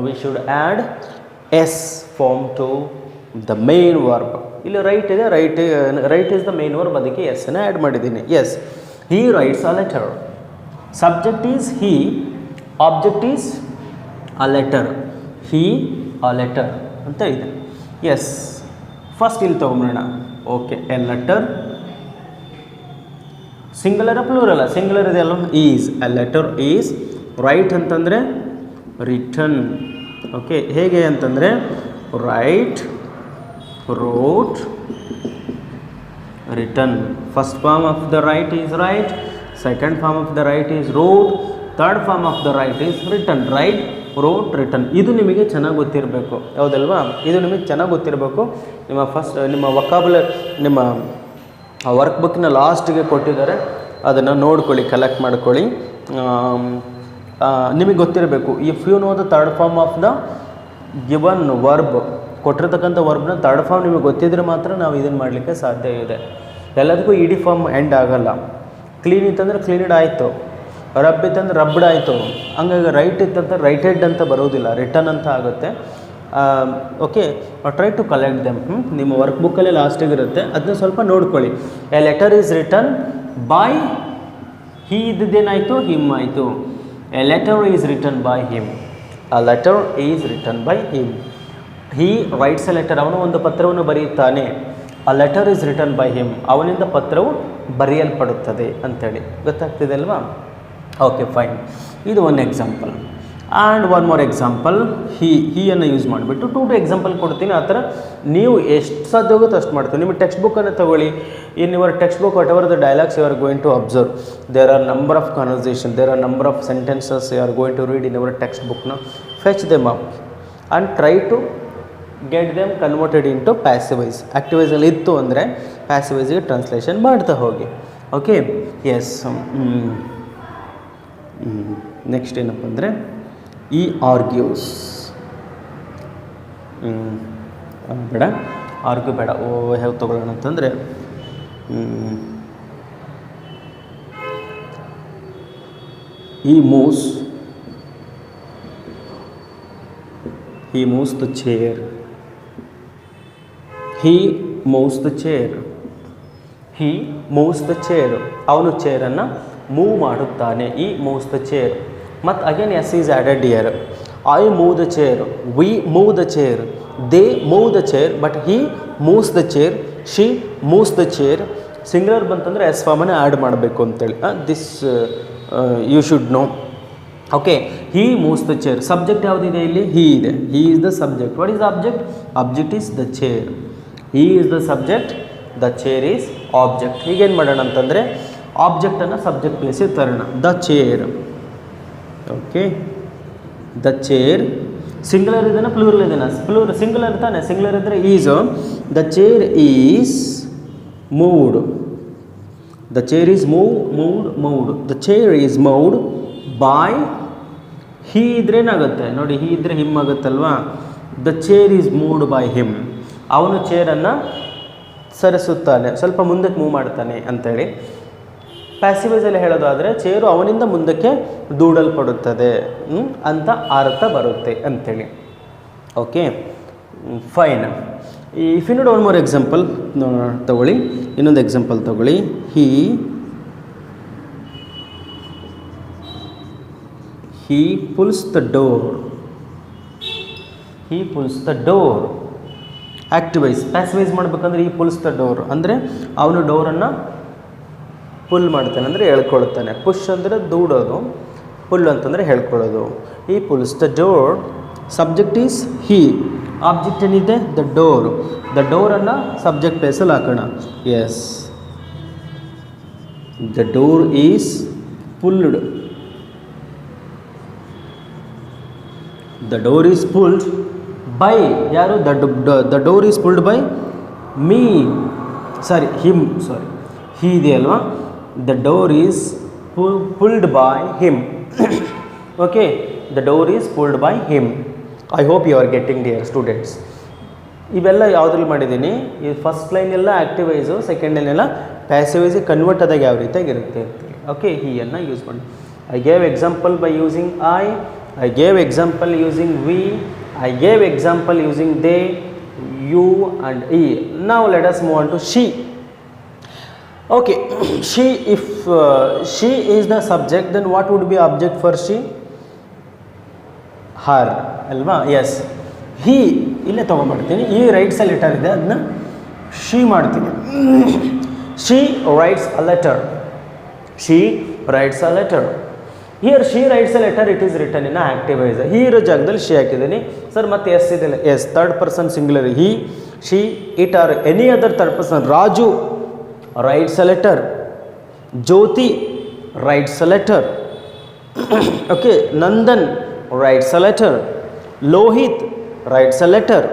we should add S form to the main verb. ಇಲ್ಲಿ ರೈಟ್ ಇದೆ, write is the main verb, ಅದಕ್ಕೆ ಎಸ್ಸನ್ನು ಆ್ಯಡ್ ಮಾಡಿದ್ದೀನಿ. Yes, he writes a letter. Subject is he, object is a letter. He a letter ಅಂತ ಇದೆ. Yes, first ಇಲ್ಲಿ ತೊಗೊಂಬಿಡೋಣ. Okay, a letter ಸಿಂಗುಲರ ಪ್ಲೂರಲ್ಲ? ಸಿಂಗುಲರ್ ಇದೆ ಅಲ್ವ? Is. A letter is. Write ಅಂತಂದರೆ ರಿಟನ್. ಓಕೆ, ಹೇಗೆ ಅಂತಂದರೆ write, wrote, written. First form of the write is write, second form of the write is wrote, third form of the write is written. Write, wrote, written. ಇದು ನಿಮಗೆ ಚೆನ್ನಾಗಿ ಗೊತ್ತಿರಬೇಕು. ಹೌದಲ್ವಾ? ಇದು ನಿಮಗೆ ಚೆನ್ನಾಗಿ ಗೊತ್ತಿರಬೇಕು. ನಿಮ್ಮ ವೊಕಾಬುಲರಿ, ನಿಮ್ಮ ವರ್ಕ್ ಬುಕ್ನ ಲಾಸ್ಟಿಗೆ ಕೊಟ್ಟಿದ್ದಾರೆ, ಅದನ್ನು ನೋಡ್ಕೊಳ್ಳಿ, ಕಲೆಕ್ಟ್ ಮಾಡ್ಕೊಳ್ಳಿ. ನಿಮಗೆ ಗೊತ್ತಿರಬೇಕು. If you know the third form of the given verb, ಕೊಟ್ಟಿರ್ತಕ್ಕಂಥ ವರ್ಬ್ನ ಥರ್ಡ್ ಫಾರ್ಮ್ ನಿಮಗೆ ಗೊತ್ತಿದ್ರೆ ಮಾತ್ರ ನಾವು ಇದನ್ನು ಮಾಡಲಿಕ್ಕೆ ಸಾಧ್ಯ ಇದೆ. ಎಲ್ಲದಕ್ಕೂ ಇಡಿ ಫಾರ್ಮ್ ಎಂಡ್ ಆಗಲ್ಲ. ಕ್ಲೀನ್ ಇತ್ತಂದರೆ ಕ್ಲೀನ್ಡ್ ಆಯಿತು, ರಬ್ ಇತ್ತಂದ್ರೆ ರಬ್ಡ್ ಆಯಿತು. ಹಂಗಾಗಿ ರೈಟ್ ಇತ್ತಂತ ರೈಟೆಡ್ ಅಂತ ಬರೋದಿಲ್ಲ, ರಿಟರ್ನ್ ಅಂತ ಆಗುತ್ತೆ. Okay, try to collect them. ನಿಮ್ಮ ವರ್ಕ್ ಬುಕ್ಕಲ್ಲೇ ಲಾಸ್ಟಿಗೆ ಇರುತ್ತೆ, ಅದನ್ನ ಸ್ವಲ್ಪ ನೋಡ್ಕೊಳ್ಳಿ. A letter is written by he, ಇದ್ದೇನಾಯಿತು? ಹಿಮ್ ಆಯಿತು. A letter is written by him. A letter is written by him. He writes a letter, ಅವನು ಒಂದು ಪತ್ರವನ್ನು ಬರೆಯುತ್ತಾನೆ. ಅ ಲೆಟರ್ ಈಸ್ ರಿಟನ್ ಬೈ ಹಿಮ್, ಅವನಿಂದ ಪತ್ರವು ಬರೆಯಲ್ಪಡುತ್ತದೆ ಅಂತೇಳಿ. ಗೊತ್ತಾಗ್ತಿದೆ ಅಲ್ವಾ? Okay, fine. ಇದು ಒಂದು example. And one more example, ಹೀಯನ್ನು ಯೂಸ್ ಮಾಡಿಬಿಟ್ಟು ಟು ಎಕ್ಸಾಂಪಲ್ ಕೊಡ್ತೀನಿ. ಆ ಥರ ನೀವು ಎಷ್ಟು ಸಾಧ್ಯ ಹೋಗುತ್ತೆ ಅಷ್ಟು ಮಾಡ್ತೀವಿ. ನಿಮ್ಮ ಟೆಕ್ಸ್ಟ್ ಬುಕ್ಕನ್ನು ತೊಗೊಳ್ಳಿ. In your text book, whatever the dialogues you are going to observe, there are number of conversation, there are number of sentences you are going to read in your text ಬುಕ್ನ. Fetch them up and try to get them converted into ಪ್ಯಾಸಿವೈಸ್. ಆ್ಯಕ್ಟಿವೈಸಲ್ಲಿ ಇತ್ತು ಅಂದರೆ ಪ್ಯಾಸಿವೈಸ್ಗೆ translation ಮಾಡ್ತಾ ಹೋಗಿ. Okay, S. Next ಏನಪ್ಪ ಅಂದರೆ ಈ ಆರ್ಗ್ಯೂಸ್. ಬೇಡ, ಆರ್ಗ್ಯೂ ಬೇಡ. ಹೇಗೆ ತೊಗೊಳ್ಳೋಣ ಅಂತಂದರೆ ಈ moves he moves the chair. He moves the chair. He moves the chair. ಅವನು ಚೇರನ್ನು ಮೂವ್ ಮಾಡುತ್ತಾನೆ. He moves the chair. ಮತ್ತು again S is added here. I move the chair. We move the chair. They move the chair. But he moves the chair. She moves the chair. Singular ಬಂತಂದರೆ S ಫಾರ್ಮನ್ನು add ಮಾಡಬೇಕು ಅಂತೇಳಿ. This you should know. Okay, he moves the chair. Subject ಯಾವುದಿದೆ ಇಲ್ಲಿ? He ಇದೆ. He is the subject. What is the object? Object is the chair. He is the subject, the chair is object. ಹೀಗೇನು ಮಾಡೋಣ ಅಂತಂದರೆ ಆಬ್ಜೆಕ್ಟನ್ನು subject ಪ್ಲೇಸಿಗೆ ತರೋಣ. The chair. Okay, the chair singular ಇದೆನಾ ಪ್ಲೂರಲ್ ಇದೆನಾ? ಸಿಂಗ್ಯುಲರ್ ತಾನೆ. ಸಿಂಗ್ಯುಲರ್ ಇದ್ದರೆ is. The chair is moved. The chair is moved. The chair is moved by. He ಇದ್ರೇನಾಗುತ್ತೆ ನೋಡಿ, ಹೀ ಇದ್ದರೆ ಹಿಮ್ ಆಗುತ್ತಲ್ವಾ. The chair is moved by him. ಅವನು ಚೇರನ್ನು ಸರಿಸುತ್ತಾನೆ, ಸ್ವಲ್ಪ ಮುಂದಕ್ಕೆ ಮೂವ್ ಮಾಡ್ತಾನೆ ಅಂತೇಳಿ. ಪ್ಯಾಸಿವೈಸಲ್ಲಿ ಹೇಳೋದಾದರೆ ಚೇರು ಅವನಿಂದ ಮುಂದಕ್ಕೆ ದೂಡಲ್ಪಡುತ್ತದೆ ಅಂತ ಅರ್ಥ ಬರುತ್ತೆ ಅಂಥೇಳಿ. Okay, fine. ಇಫ್ ಯು ನೋಡ್ ಒನ್ ಮೋರ್ ಎಕ್ಸಾಂಪಲ್ ತಗೊಳ್ಳಿ. ಇನ್ನೊಂದು ಎಕ್ಸಾಂಪಲ್ ತಗೊಳ್ಳಿ. He pulls the door. He pulls the door. Active voice. Passive voice ಮಾಡಬೇಕಂದ್ರೆ he pulls the door ಅಂದರೆ ಅವನು ಡೋರನ್ನು ಪುಲ್ ಮಾಡ್ತಾನೆ ಅಂದರೆ ಹೇಳ್ಕೊಳ್ತಾನೆ. ಪುಷ್ ಅಂದರೆ ದೂಡೋದು, ಪುಲ್ ಅಂತಂದರೆ ಹೇಳ್ಕೊಳ್ಳೋದು. he pulls the door. Subject is he. Object ಏನಿದೆ? The door. ದ ಡೋರನ್ನು ಸಬ್ಜೆಕ್ಟ್ ಪ್ಲೇಸಲ್ಲಿ ಹಾಕೋಣ. Yes, the door is pulled. The door is pulled by ಯಾರು? The door is pulled by me. Sorry, him. Sorry, he ಇದೆ ಅಲ್ವಾ. The door is pulled by him. Okay, the door is pulled by him. I hope you are getting dear students. ಇವೆಲ್ಲ ಯಾವುದ್ರಲ್ಲಿ ಮಾಡಿದ್ದೀನಿ? ಈ first line ಎಲ್ಲ ಆ್ಯಕ್ಟಿವೈಸು, second line ಎಲ್ಲ ಪ್ಯಾಸಿವೈಸಿಗೆ convert ಆದಾಗ ಯಾವ ರೀತಿಯಾಗಿರುತ್ತೆ ಅಂತೇಳಿ. ಓಕೆ, ಹೀಯನ್ನು ಯೂಸ್ ಮಾಡಿ. I gave example by using I gave example using we, I gave example using they, you and he. Now let us move on to she. Okay, she, if she is the subject, then what would be object for she? Her alva. Yes, he ille ತಗೊಂಡ್ಬಿಡ್ತೀನಿ. ಈ rights a letter ಇದೆ, ಅದನ್ನ she ಮಾಡ್ತೀನಿ. She writes a letter. She writes a letter. Here she writes a letter, it is written in active voice. He ಇರೋ ಜಾಗದಲ್ಲಿ she ಹಾಕಿದ್ದೀನಿ sir. ಮತ್ತೆ S ಇದೆ. Yes, third person singular. He, she, it or any other third person. Raju writes a letter. Jyoti writes a letter. Okay, Nandan writes a letter. Lohith writes a letter.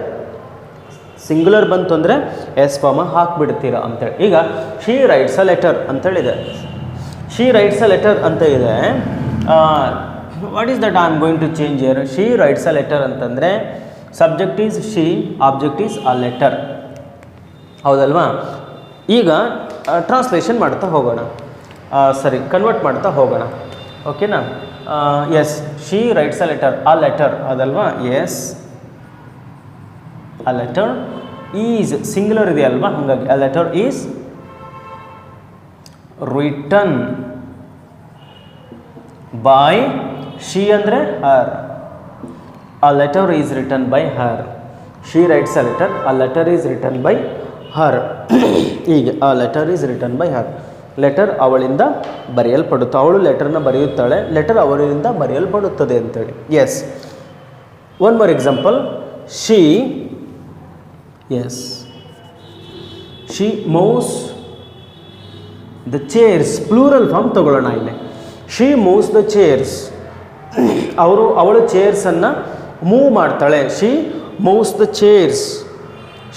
Singular ಬಂತು ಅಂದರೆ S ಫಾರ್ಮ ಹಾಕ್ಬಿಡ್ತೀರಾ ಅಂತೇಳಿ. ಈಗ ಶಿ ರೈಟ್ಸ್ ಅ ಲೆಟರ್ ಅಂತೇಳಿದೆ. She writes a letter ಅಂತ ಇದೆ. What is that I am going to change here? She writes a letter ಅಂತಂದರೆ subject is she, object is a letter. ಹೌದಲ್ವಾ? ಈಗ ಟ್ರಾನ್ಸ್ಲೇಷನ್ ಮಾಡ್ತಾ ಹೋಗೋಣ. ಕನ್ವರ್ಟ್ ಮಾಡ್ತಾ ಹೋಗೋಣ. ಓಕೆನಾ? Yes, she writes a letter. A letter ಅದಲ್ವಾ? Yes, a letter is singular ಇದೆಯಲ್ವಾ, ಹಾಗಾಗಿ a letter is written by she ಅಂದರೆ her. a letter is written by her. she writes a letter, a letter is written by her. ಹೀಗೆ a letter is written by her. Letter ಅವಳಿಂದ ಬರೆಯಲ್ಪಡುತ್ತೆ. ಅವಳು ಲೆಟರ್ನ ಬರೆಯುತ್ತಾಳೆ, letter ಅವಳಿಂದ ಬರೆಯಲ್ಪಡುತ್ತದೆ ಅಂತೇಳಿ. Yes, one more example. she, yes, she moves the chairs. Plural form ತಗೊಳ್ಳೋಣ ಇಲ್ಲಿ. She moves the chairs. ಅವಳು ಚೇರ್ಸನ್ನು ಮೂವ್ ಮಾಡ್ತಾಳೆ. She moves the chairs.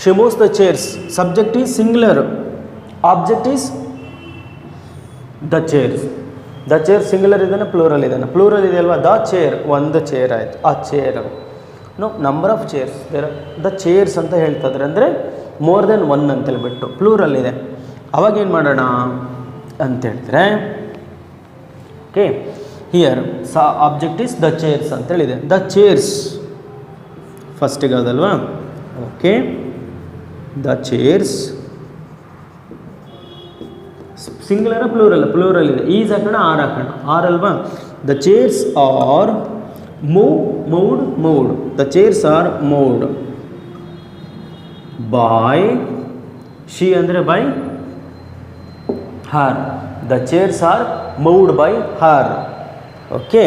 She moves the chairs. Subject is singular, object is the chairs. The chair singular ಇದೆನಾ plural ಇದೆನಾ? Plural ಇದೆ ಅಲ್ವಾ? The chair, ಒಂದು ಚೇರ್ ಆಯಿತು. ಆ chair no number of chairs there. The chairs ಅಂತ ಹೇಳ್ತಿದ್ರೆ ಅಂದರೆ ಮೋರ್ ದೆನ್ ಒನ್ ಅಂತೇಳ್ಬಿಟ್ಟು ಪ್ಲೂರಲ್ ಇದೆ. ಅವಾಗೇನು ಮಾಡೋಣ ಅಂತ ಹೇಳಿದ್ರೆ, okay, here object is the chairs ಅಂತೇಳಿದೆ. ದ ಚೇರ್ಸ್ ಫಸ್ಟಿಗೆ ಅದಲ್ವಾ. Okay, the chairs singular plural ಇದೆ. ಈಸ್ ಹಾಕೋಣ, ಆರ್ ಹಾಕೋಣ. ಆರ್ ಅಲ್ವಾ. The chairs are moved. The chairs are moved by, she ಅಂದರೆ by her. The chairs are moved by her. Okay,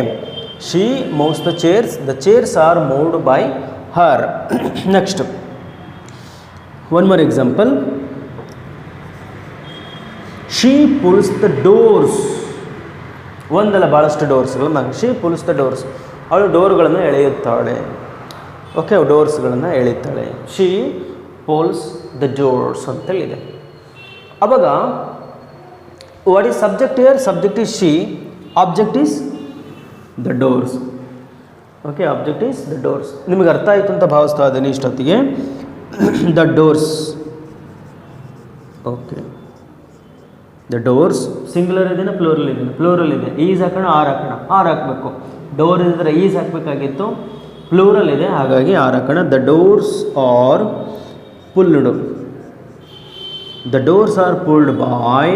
she moves the chairs are moved by her. Next one more example. She pulls the doors. ಒಂದಲ್ಲ ಭಾಳಷ್ಟು ಡೋರ್ಸ್ಗಳು. She pulls the doors. ಅವಳು ಡೋರ್ಗಳನ್ನು ಎಳೆಯುತ್ತಾಳೆ. Okay, ಡೋರ್ಸ್ಗಳನ್ನು ಎಳೆಯುತ್ತಾಳೆ. She pulls the doors ಅಂತೇಳಿದೆ. ಅವಾಗ what is subject here? Subject is she, object is the doors. Okay, object is the doors. ನಿಮಗೆ ಅರ್ಥ ಆಯಿತು ಅಂತ ಭಾವಿಸ್ತಾ ಇದ್ದೀನಿ ಇಷ್ಟೊತ್ತಿಗೆ. The doors. Okay, the doors singular ಇದೆಯಾ ಪ್ಲೂರಲ್ ಇದೆ. ಈಸ್ ಹಾಕೋಣ, ಆರ್ ಹಾಕೋಣ. ಆರ್ ಹಾಕಬೇಕು. ಡೋರ್ ಇದ್ದರೆ ಈಸ್ ಹಾಕಬೇಕಾಗಿತ್ತು. ಪ್ಲೂರಲ್ ಇದೆ, ಹಾಗಾಗಿ ಆರ್ ಹಾಕೋಣ. The doors R pulled. The doors R pulled by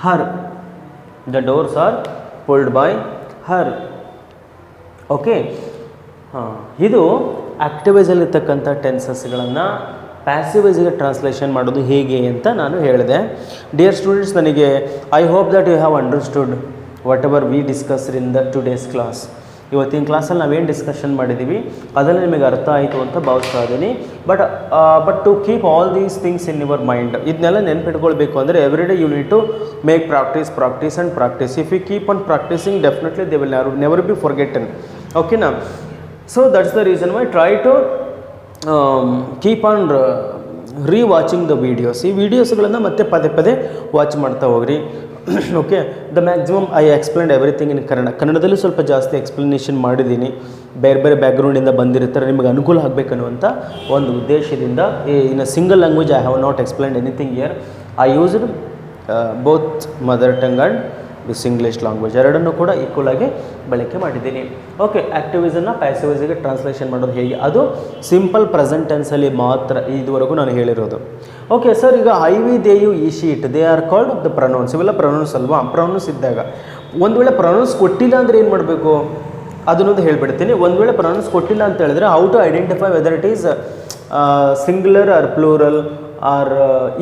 her. The doors R pulled by her. Okay, ಇದು ಆ್ಯಕ್ಟಿವೈಸಲ್ಲಿರ್ತಕ್ಕಂಥ ಟೆನ್ಸಸ್ಗಳನ್ನು ಪ್ಯಾಸಿವೈಸ್ಗೆ ಟ್ರಾನ್ಸ್ಲೇಷನ್ ಮಾಡೋದು ಹೇಗೆ ಅಂತ ನಾನು ಹೇಳಿದೆ. ಡಿಯರ್ ಸ್ಟೂಡೆಂಟ್ಸ್, ನನಗೆ I hope that you have understood whatever we discussed in the today's class. ಇವತ್ತಿನ ಕ್ಲಾಸಲ್ಲಿ ನಾವೇನು ಡಿಸ್ಕಷನ್ ಮಾಡಿದ್ದೀವಿ ಅದೆಲ್ಲ ನಿಮಗೆ ಅರ್ಥ ಆಯಿತು ಅಂತ ಭಾವಿಸ್ತಾ ಇದ್ದೀನಿ. But to keep all these things in your mind, ಇದನ್ನೆಲ್ಲ ನೆನ್ಪಿಟ್ಕೊಳ್ಬೇಕು ಅಂದರೆ every day you need to make practice and practice. If you keep on practicing definitely they will never be forgotten. ಓಕೆನಾ? So that's the reason why try to keep on watching the videos. ಈ ವೀಡಿಯೋಸ್ಗಳನ್ನು ಮತ್ತೆ ಪದೇ watch ಮಾಡ್ತಾ ಹೋಗ್ರಿ. Okay, the maximum I explained everything in ಕನ್ನಡದಲ್ಲಿ ಸ್ವಲ್ಪ ಜಾಸ್ತಿ ಎಕ್ಸ್ಪ್ಲನೇಷನ್ ಮಾಡಿದ್ದೀನಿ. ಬೇರೆ ಬ್ಯಾಕ್ಗ್ರೌಂಡಿಂದ ಬಂದಿರ್ತಾರೆ, ನಿಮಗೆ ಅನುಕೂಲ ಆಗಬೇಕನ್ನುವಂಥ ಒಂದು ಉದ್ದೇಶದಿಂದ in a single language I have not explained anything here. I used both mother tongue and this English language ಎರಡನ್ನೂ ಕೂಡ ಈಕ್ವಲ್ ಆಗಿ ಬಳಕೆ ಮಾಡಿದ್ದೀನಿ. ಓಕೆ, ಆ್ಯಕ್ಟಿವಿಸನ್ನು ಪ್ಯಾಸಿವೈಸ್ಗೆ ಟ್ರಾನ್ಸ್ಲೇಷನ್ ಮಾಡೋದು ಹೇಗೆ, ಅದು ಸಿಂಪಲ್ ಪ್ರೆಸೆಂಟ್ ಟೆನ್ಸಲ್ಲಿ ಮಾತ್ರ ಇದುವರೆಗೂ ನಾನು ಹೇಳಿರೋದು. ಓಕೆ ಸರ್, ಈಗ ಐ ದೇಯು ಈ sheet they are called the pronouns. ಇವೆಲ್ಲ ಪ್ರೊನೌನ್ಸ್ ಅಲ್ವಾ? ಪ್ರೊನೌನ್ಸ್ ಇದ್ದಾಗ ಒಂದು ವೇಳೆ ಪ್ರೊನೌನ್ಸ್ ಕೊಟ್ಟಿಲ್ಲ ಅಂದರೆ ಏನು ಮಾಡಬೇಕು ಅದನ್ನೊಂದು ಹೇಳ್ಬಿಡ್ತೀನಿ. ಒಂದು ವೇಳೆ ಪ್ರೊನೌನ್ಸ್ ಕೊಟ್ಟಿಲ್ಲ ಅಂತ ಹೇಳಿದ್ರೆ how to identify whether it is singular or plural or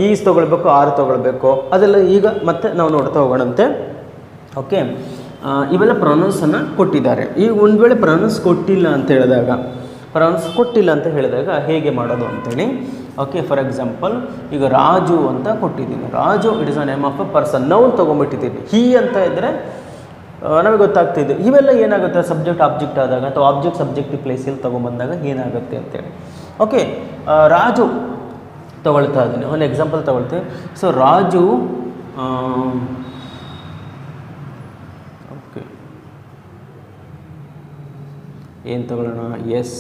is ತೊಗೊಳ್ಬೇಕು, ಆರ್ ತೊಗೊಳ್ಬೇಕು, ಅದೆಲ್ಲ ಈಗ ಮತ್ತೆ ನಾವು ನೋಡ್ತಾ ಹೋಗೋಣಂತೆ. ಓಕೆ, ಇವೆಲ್ಲ ಪ್ರೊನೌನ್ಸನ್ನು ಕೊಟ್ಟಿದ್ದಾರೆ. ಈಗ ಒಂದು ವೇಳೆ ಪ್ರೊನೌನ್ಸ್ ಕೊಟ್ಟಿಲ್ಲ ಅಂತ ಹೇಳಿದಾಗ ಹೇಗೆ ಮಾಡೋದು ಅಂತೇಳಿ. ಓಕೆ, ಫಾರ್ ಎಕ್ಸಾಂಪಲ್ ಈಗ ರಾಜು ಅಂತ ಕೊಟ್ಟಿದ್ದೀನಿ. Raju it is a name of a person. Noun ತೊಗೊಂಡ್ಬಿಟ್ಟಿದ್ದೀನಿ. ಹೀ ಅಂತ ಇದ್ದರೆ ನಮಗೆ ಗೊತ್ತಾಗ್ತಿದೆ. ಇವೆಲ್ಲ ಏನಾಗುತ್ತೆ ಸಬ್ಜೆಕ್ಟ್ ಆಬ್ಜೆಕ್ಟ್ ಆದಾಗ ಅಥವಾ ಆಬ್ಜೆಕ್ಟ್ ಸಬ್ಜೆಕ್ಟಿವ್ ಪ್ಲೇಸಲ್ಲಿ ತೊಗೊಂಬಂದಾಗ ಏನಾಗುತ್ತೆ ಅಂತೇಳಿ. ಓಕೆ, ರಾಜು ತೊಗೊಳ್ತಾ ಇದ್ದೀನಿ. ಒಂದು ಎಕ್ಸಾಂಪಲ್ ತೊಗೊಳ್ತೀನಿ. ಸೊ ರಾಜು, ಓಕೆ ಏನು ತಗೊಳ್ಳೋಣ? Yes,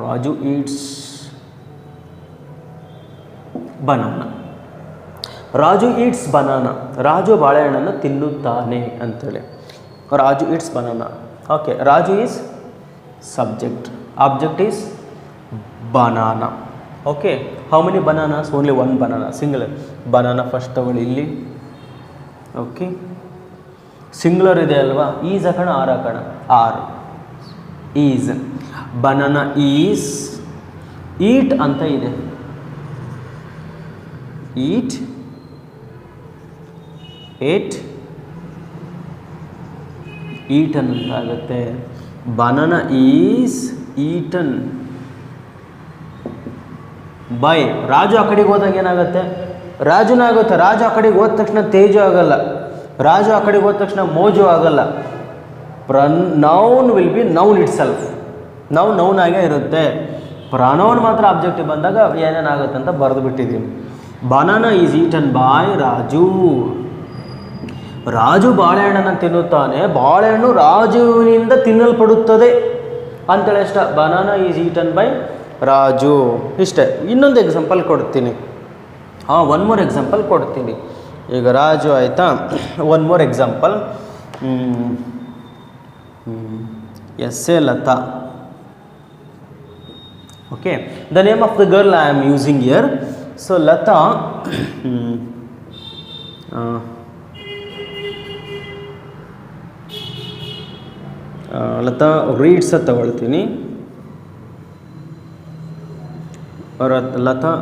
Raju eats banana. Raju eats banana. Raju ಬಾಳೆಹಣ್ಣನ್ನು ತಿನ್ನುತ್ತಾನೆ ಅಂತೇಳಿ. Raju eats banana. Okay, Raju is subject, object is banana. Okay, how many bananas? Only one banana, singular. Banana first ತಗೊಳ್ಳಿ ಇಲ್ಲಿ. ಓಕೆ, ಸಿಂಗುಲರ್ ಇದೆ ಅಲ್ವಾ? ಈಸ್ ಹಾಕೋಣ, ಆರ್ ಹಾಕೋಣ. Are is. Banana is. Eat ಅಂತ ಇದೆ. ಈಟ್, ಏಟ್, ಈಟನ್ ಅಂತ ಆಗುತ್ತೆ. Banana is eaten by. Raju ಆ ಕಡೆಗೆ ಹೋದಾಗ ಏನಾಗುತ್ತೆ? ರಾಜುನ ಆಗುತ್ತೆ. ರಾಜು ಆ ಕಡೆಗೆ ಹೋದ ತಕ್ಷಣ ತೇಜು ಆಗಲ್ಲ. ರಾಜು ಆ ಕಡೆಗೆ ಹೋದ ತಕ್ಷಣ ಮೋಜು ಆಗಲ್ಲ. Noun will be noun it self. Noun ಆಗೇ ಇರುತ್ತೆ. ಪ್ರನೌನ್ ಮಾತ್ರ ಆಬ್ಜೆಕ್ಟಿವ್ ಬಂದಾಗ ಏನೇನಾಗುತ್ತೆ ಅಂತ ಬರೆದು ಬಿಟ್ಟಿದ್ದೀನಿ. Banana is eaten by Raju. Raju ಬಾಳೆಹಣ್ಣನ್ನು ತಿನ್ನುತ್ತಾನೆ. ಬಾಳೆಹಣ್ಣು ರಾಜುವಿನಿಂದ ತಿನ್ನಲ್ಪಡುತ್ತದೆ ಅಂತೇಳಿ ಇಷ್ಟ. Banana is eaten by Raju. ಇಷ್ಟೇ. ಇನ್ನೊಂದು ಎಕ್ಸಾಂಪಲ್ ಕೊಡ್ತೀನಿ. ಒನ್ ಮೋರ್ ಎಕ್ಸಾಂಪಲ್ ಕೊಡ್ತೀನಿ. ಈಗ ರಾಜು ಆಯಿತಾ, one more example. Yes a Lata. Okay, the name of the girl I am using here. So Lata Lata reads ಅಂತ ತಗೊಳ್ತೀನಿ, Lata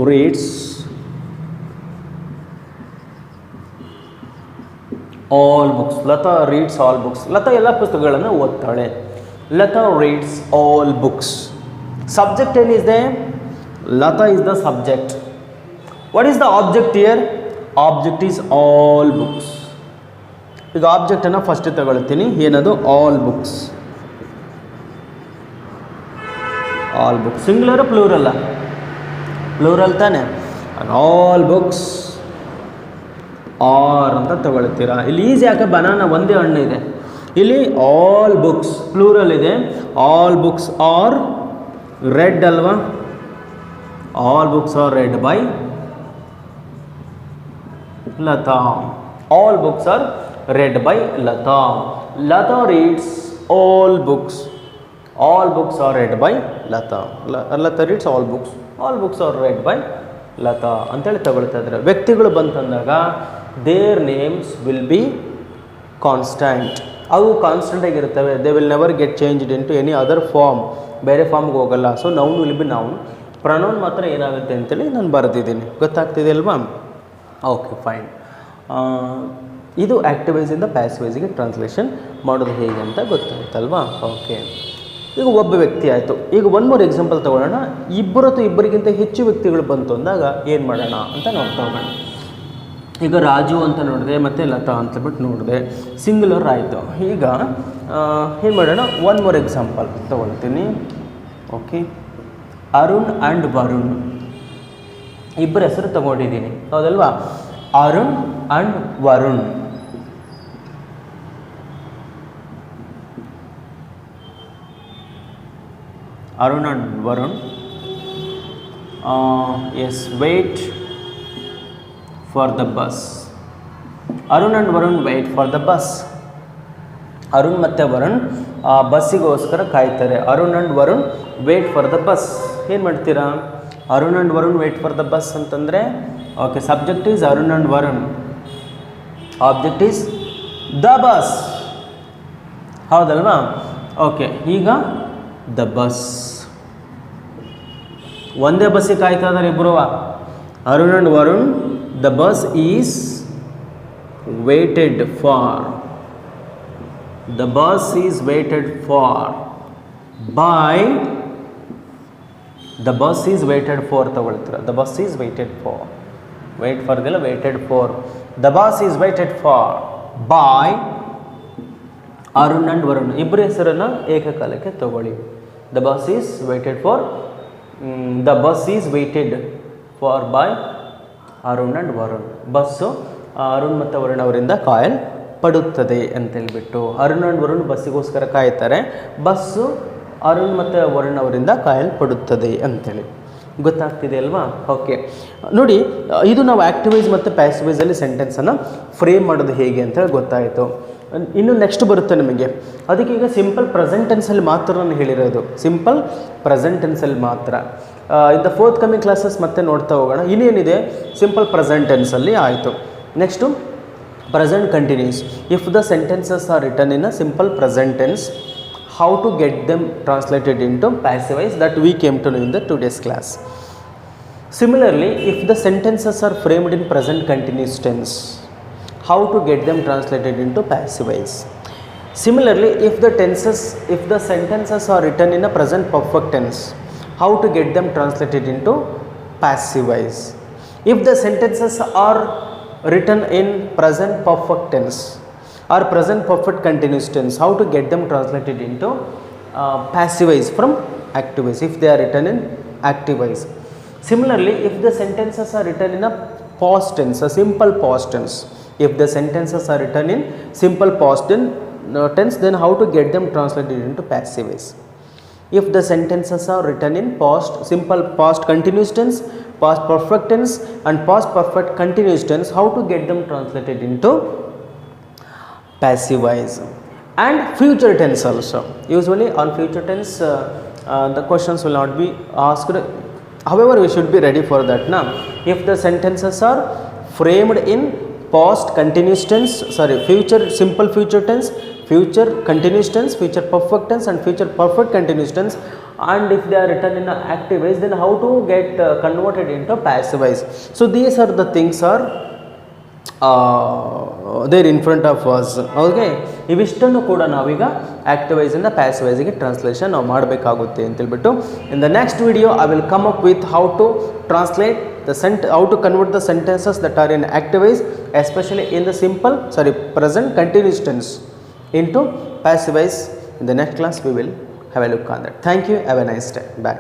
reads all books. Lata reads all books. Lata ಎಲ್ಲ ಪುಸ್ತಕಗಳನ್ನು ಓದ್ತಾಳೆ. Lata reads all books. Subject ಏನಿದೆ? Lata is the subject. What is the object here? Object is all books. ಈಗ ಆಬ್ಜೆಕ್ಟನ್ನು first ತಗೊಳ್ತೀನಿ. ಏನದು? All books. All books singular ಪ್ಲೂರಲ್ಲ? ಪ್ಲೂರಲ್ ತಾನೆ. ಆಲ್ ಬುಕ್ಸ್ ಆರ್ ಅಂತ ತಗೊಳ್ತೀರಾ. ಇಲ್ಲಿ ಈಸಿ ಯಾಕೆ? ಬನಾನ ಒಂದೇ ಹಣ್ಣು ಇದೆ. ಇಲ್ಲಿ ಆಲ್ ಬುಕ್ಸ್ ಪ್ಲೂರಲ್ ಇದೆ. ಆಲ್ ಬುಕ್ಸ್ ಆರ್ ರೆಡ್ ಅಲ್ವಾ? All books are read by Lata. All books are read by Lata. Lata reads all books. All books are read by Lata. Lata reads all books. All books are read by Lata ಅಂತೇಳಿ ತಗೊಳ್ತಾ ಇದ್ದಾರೆ. ವ್ಯಕ್ತಿಗಳು ಬಂತಂದಾಗ their names will be constant. ಅವು constant ಆಗಿರ್ತವೆ. They will never get changed into any other form. ಬೇರೆ ಫಾರ್ಮ್ಗೆ ಹೋಗಲ್ಲ. So noun will be noun. Pronoun ಮಾತ್ರ ಏನಾಗುತ್ತೆ ಅಂತೇಳಿ ನಾನು ಬರೆದಿದ್ದೀನಿ. ಗೊತ್ತಾಗ್ತಿದೆ ಅಲ್ವಾ? Okay fine. ಇದು ಆ್ಯಕ್ಟಿವೈಸಿಂದ ಪ್ಯಾಸಿವೈಸಿಗೆ ಟ್ರಾನ್ಸ್ಲೇಷನ್ ಮಾಡೋದು ಹೇಗೆ ಅಂತ ಗೊತ್ತಾಯ್ತಲ್ವಾ? ಓಕೆ, ಈಗ ಒಬ್ಬ ವ್ಯಕ್ತಿ ಆಯಿತು. ಈಗ ಒನ್ ಮೋರ್ ಎಕ್ಸಾಂಪಲ್ ತೊಗೊಳ್ಳೋಣ. ಇಬ್ಬರು ಅಥವಾ ಇಬ್ಬರಿಗಿಂತ ಹೆಚ್ಚು ವ್ಯಕ್ತಿಗಳು ಬಂತು ಅಂದಾಗ ಏನು ಮಾಡೋಣ ಅಂತ ನೋಡ್ತಾ ಹೋಗೋಣ. ಈಗ ರಾಜು ಅಂತ ನೋಡಿದೆ ಮತ್ತು ಲತಾ ಅಂತೇಳ್ಬಿಟ್ಟು ನೋಡಿದೆ, ಸಿಂಗ್ಯುಲರ್ ಆಯಿತು. ಈಗ ಏನು ಮಾಡೋಣ? ಒನ್ ಮೋರ್ ಎಕ್ಸಾಂಪಲ್ ತೊಗೊಳ್ತೀನಿ. ಓಕೆ, ಅರುಣ್ ಆ್ಯಂಡ್ ವರುಣ್ ಇಬ್ಬರ ಹೆಸರು ತಗೊಂಡಿದ್ದೀನಿ, ಹೌದಲ್ವಾ? Arun and Varun. Arun and Varun. Yes, wait for the bus. Arun and Varun wait for the bus. Arun ಮತ್ತು ವರುಣ್ ಬಸ್ಸಿಗೋಸ್ಕರ ಕಾಯ್ತಾರೆ. Arun and Varun wait for the bus. ಏನು ಮಾಡ್ತೀರಾ? Arun and Varun wait for the bus ಅಂತಂದರೆ okay, subject is Arun and Varun, object is the bus, ಹೌದಲ್ವಾ? Okay, ಈಗ the bus. ಒಂದೇ ಬಸ್ಸಿಗೆ ಕಾಯ್ತಾ ಇದ್ದಾರೆ ಇಬ್ಬರು, Arun and Varun. The bus is waited for. The bus is waited for by. The bus is waited for ತಗೊಳ್ತೀರ. The bus is waited for. Wait ಫಾರ್ಗೆಲ್ಲ waited for. The bus is waited for by Arun and Varun. ಇಬ್ಬರ ಹೆಸರನ್ನು ಏಕಕಾಲಕ್ಕೆ ತಗೊಳ್ಳಿ. The bus is waited for. The bus is waited for by Arun and Varun. Bus Arun ಮತ್ತು ವರುಣ್ ಅವರಿಂದ ಕಾಯಲ್ಪಡುತ್ತದೆ ಅಂತೇಳ್ಬಿಟ್ಟು ಅರುಣ್ ಆ್ಯಂಡ್ ವರುಣ್ ಬಸ್ಸಿಗೋಸ್ಕರ ಕಾಯ್ತಾರೆ. ಬಸ್ಸು ಅರುಣ್ ಮತ್ತು ವರುಣ್ ಅವರಿಂದ ಕಾಯಲ್ಪಡುತ್ತದೆ ಅಂತೇಳಿ. ಗೊತ್ತಾಗ್ತಿದೆ ಅಲ್ವಾ? ಓಕೆ, ನೋಡಿ, ಇದು ನಾವು ಆ್ಯಕ್ಟಿವೈಸ್ ಮತ್ತು ಪ್ಯಾಸಿವೈಸಲ್ಲಿ ಸೆಂಟೆನ್ಸನ್ನು ಫ್ರೇಮ್ ಮಾಡೋದು ಹೇಗೆ ಅಂತೇಳಿ ಗೊತ್ತಾಯಿತು. ಇನ್ನು ನೆಕ್ಸ್ಟ್ ಬರುತ್ತೆ ನಮಗೆ. ಅದಕ್ಕೆ ಈಗ ಸಿಂಪಲ್ ಪ್ರೆಸೆಂಟ್ ಟೆನ್ಸಲ್ಲಿ ಮಾತ್ರ ನಾನು ಹೇಳಿರೋದು, ಸಿಂಪಲ್ ಪ್ರೆಸೆಂಟ್ ಟೆನ್ಸಲ್ಲಿ ಮಾತ್ರ. In the forthcoming classes ಮತ್ತೆ ನೋಡ್ತಾ ಹೋಗೋಣ. ಇನ್ನೇನಿದೆ? ಸಿಂಪಲ್ ಪ್ರೆಸೆಂಟ್ ಟೆನ್ಸಲ್ಲಿ ಆಯಿತು. Next present continuous. If the sentences are written in a simple present tense, how to get them translated into passive voice, that we came to know in the today's class. Similarly, if the sentences are framed in present continuous tense, how to get them translated into passive voice. Similarly, if the sentences are written in a present perfect tense, how to get them translated into passive voice. If the sentences are written in present perfect tense or present perfect continuous tense, how to get them translated into passive voice from active voice if they are written in active voice. Similarly, if the sentences are written in a past tense, a simple past tense, if the sentences are written in simple past tense, then how to get them translated into passive voice. If the sentences are written in past, simple past continuous tense, past perfect tense and past perfect continuous tense, how to get them translated into passive voice. And future tense also. Usually on future tense the questions will not be asked. However, we should be ready for that now. If the sentences are framed in past continuous tense, future simple future tense, future continuous tense, future perfect tense and future perfect continuous tense, and if they are written in an active voice, then how to get converted into passive voice. So these are the things are there in front of us. Okay, ಇವಿಷ್ಟನ್ನು ಕೂಡ ನಾವೀಗ active voice ಇಂದ passive voice ಗೆ translation ನಾವು ಮಾಡಬೇಕಾಗುತ್ತೆ ಅಂತ ಹೇಳ್ಬಿಟ್ಟು, in the next video I will come up with how to translate the how to convert the sentences that are in active voice, especially in the present continuous tense, into passive voice. In the next class we will have a look on that. Thank you. Have a nice day. Bye.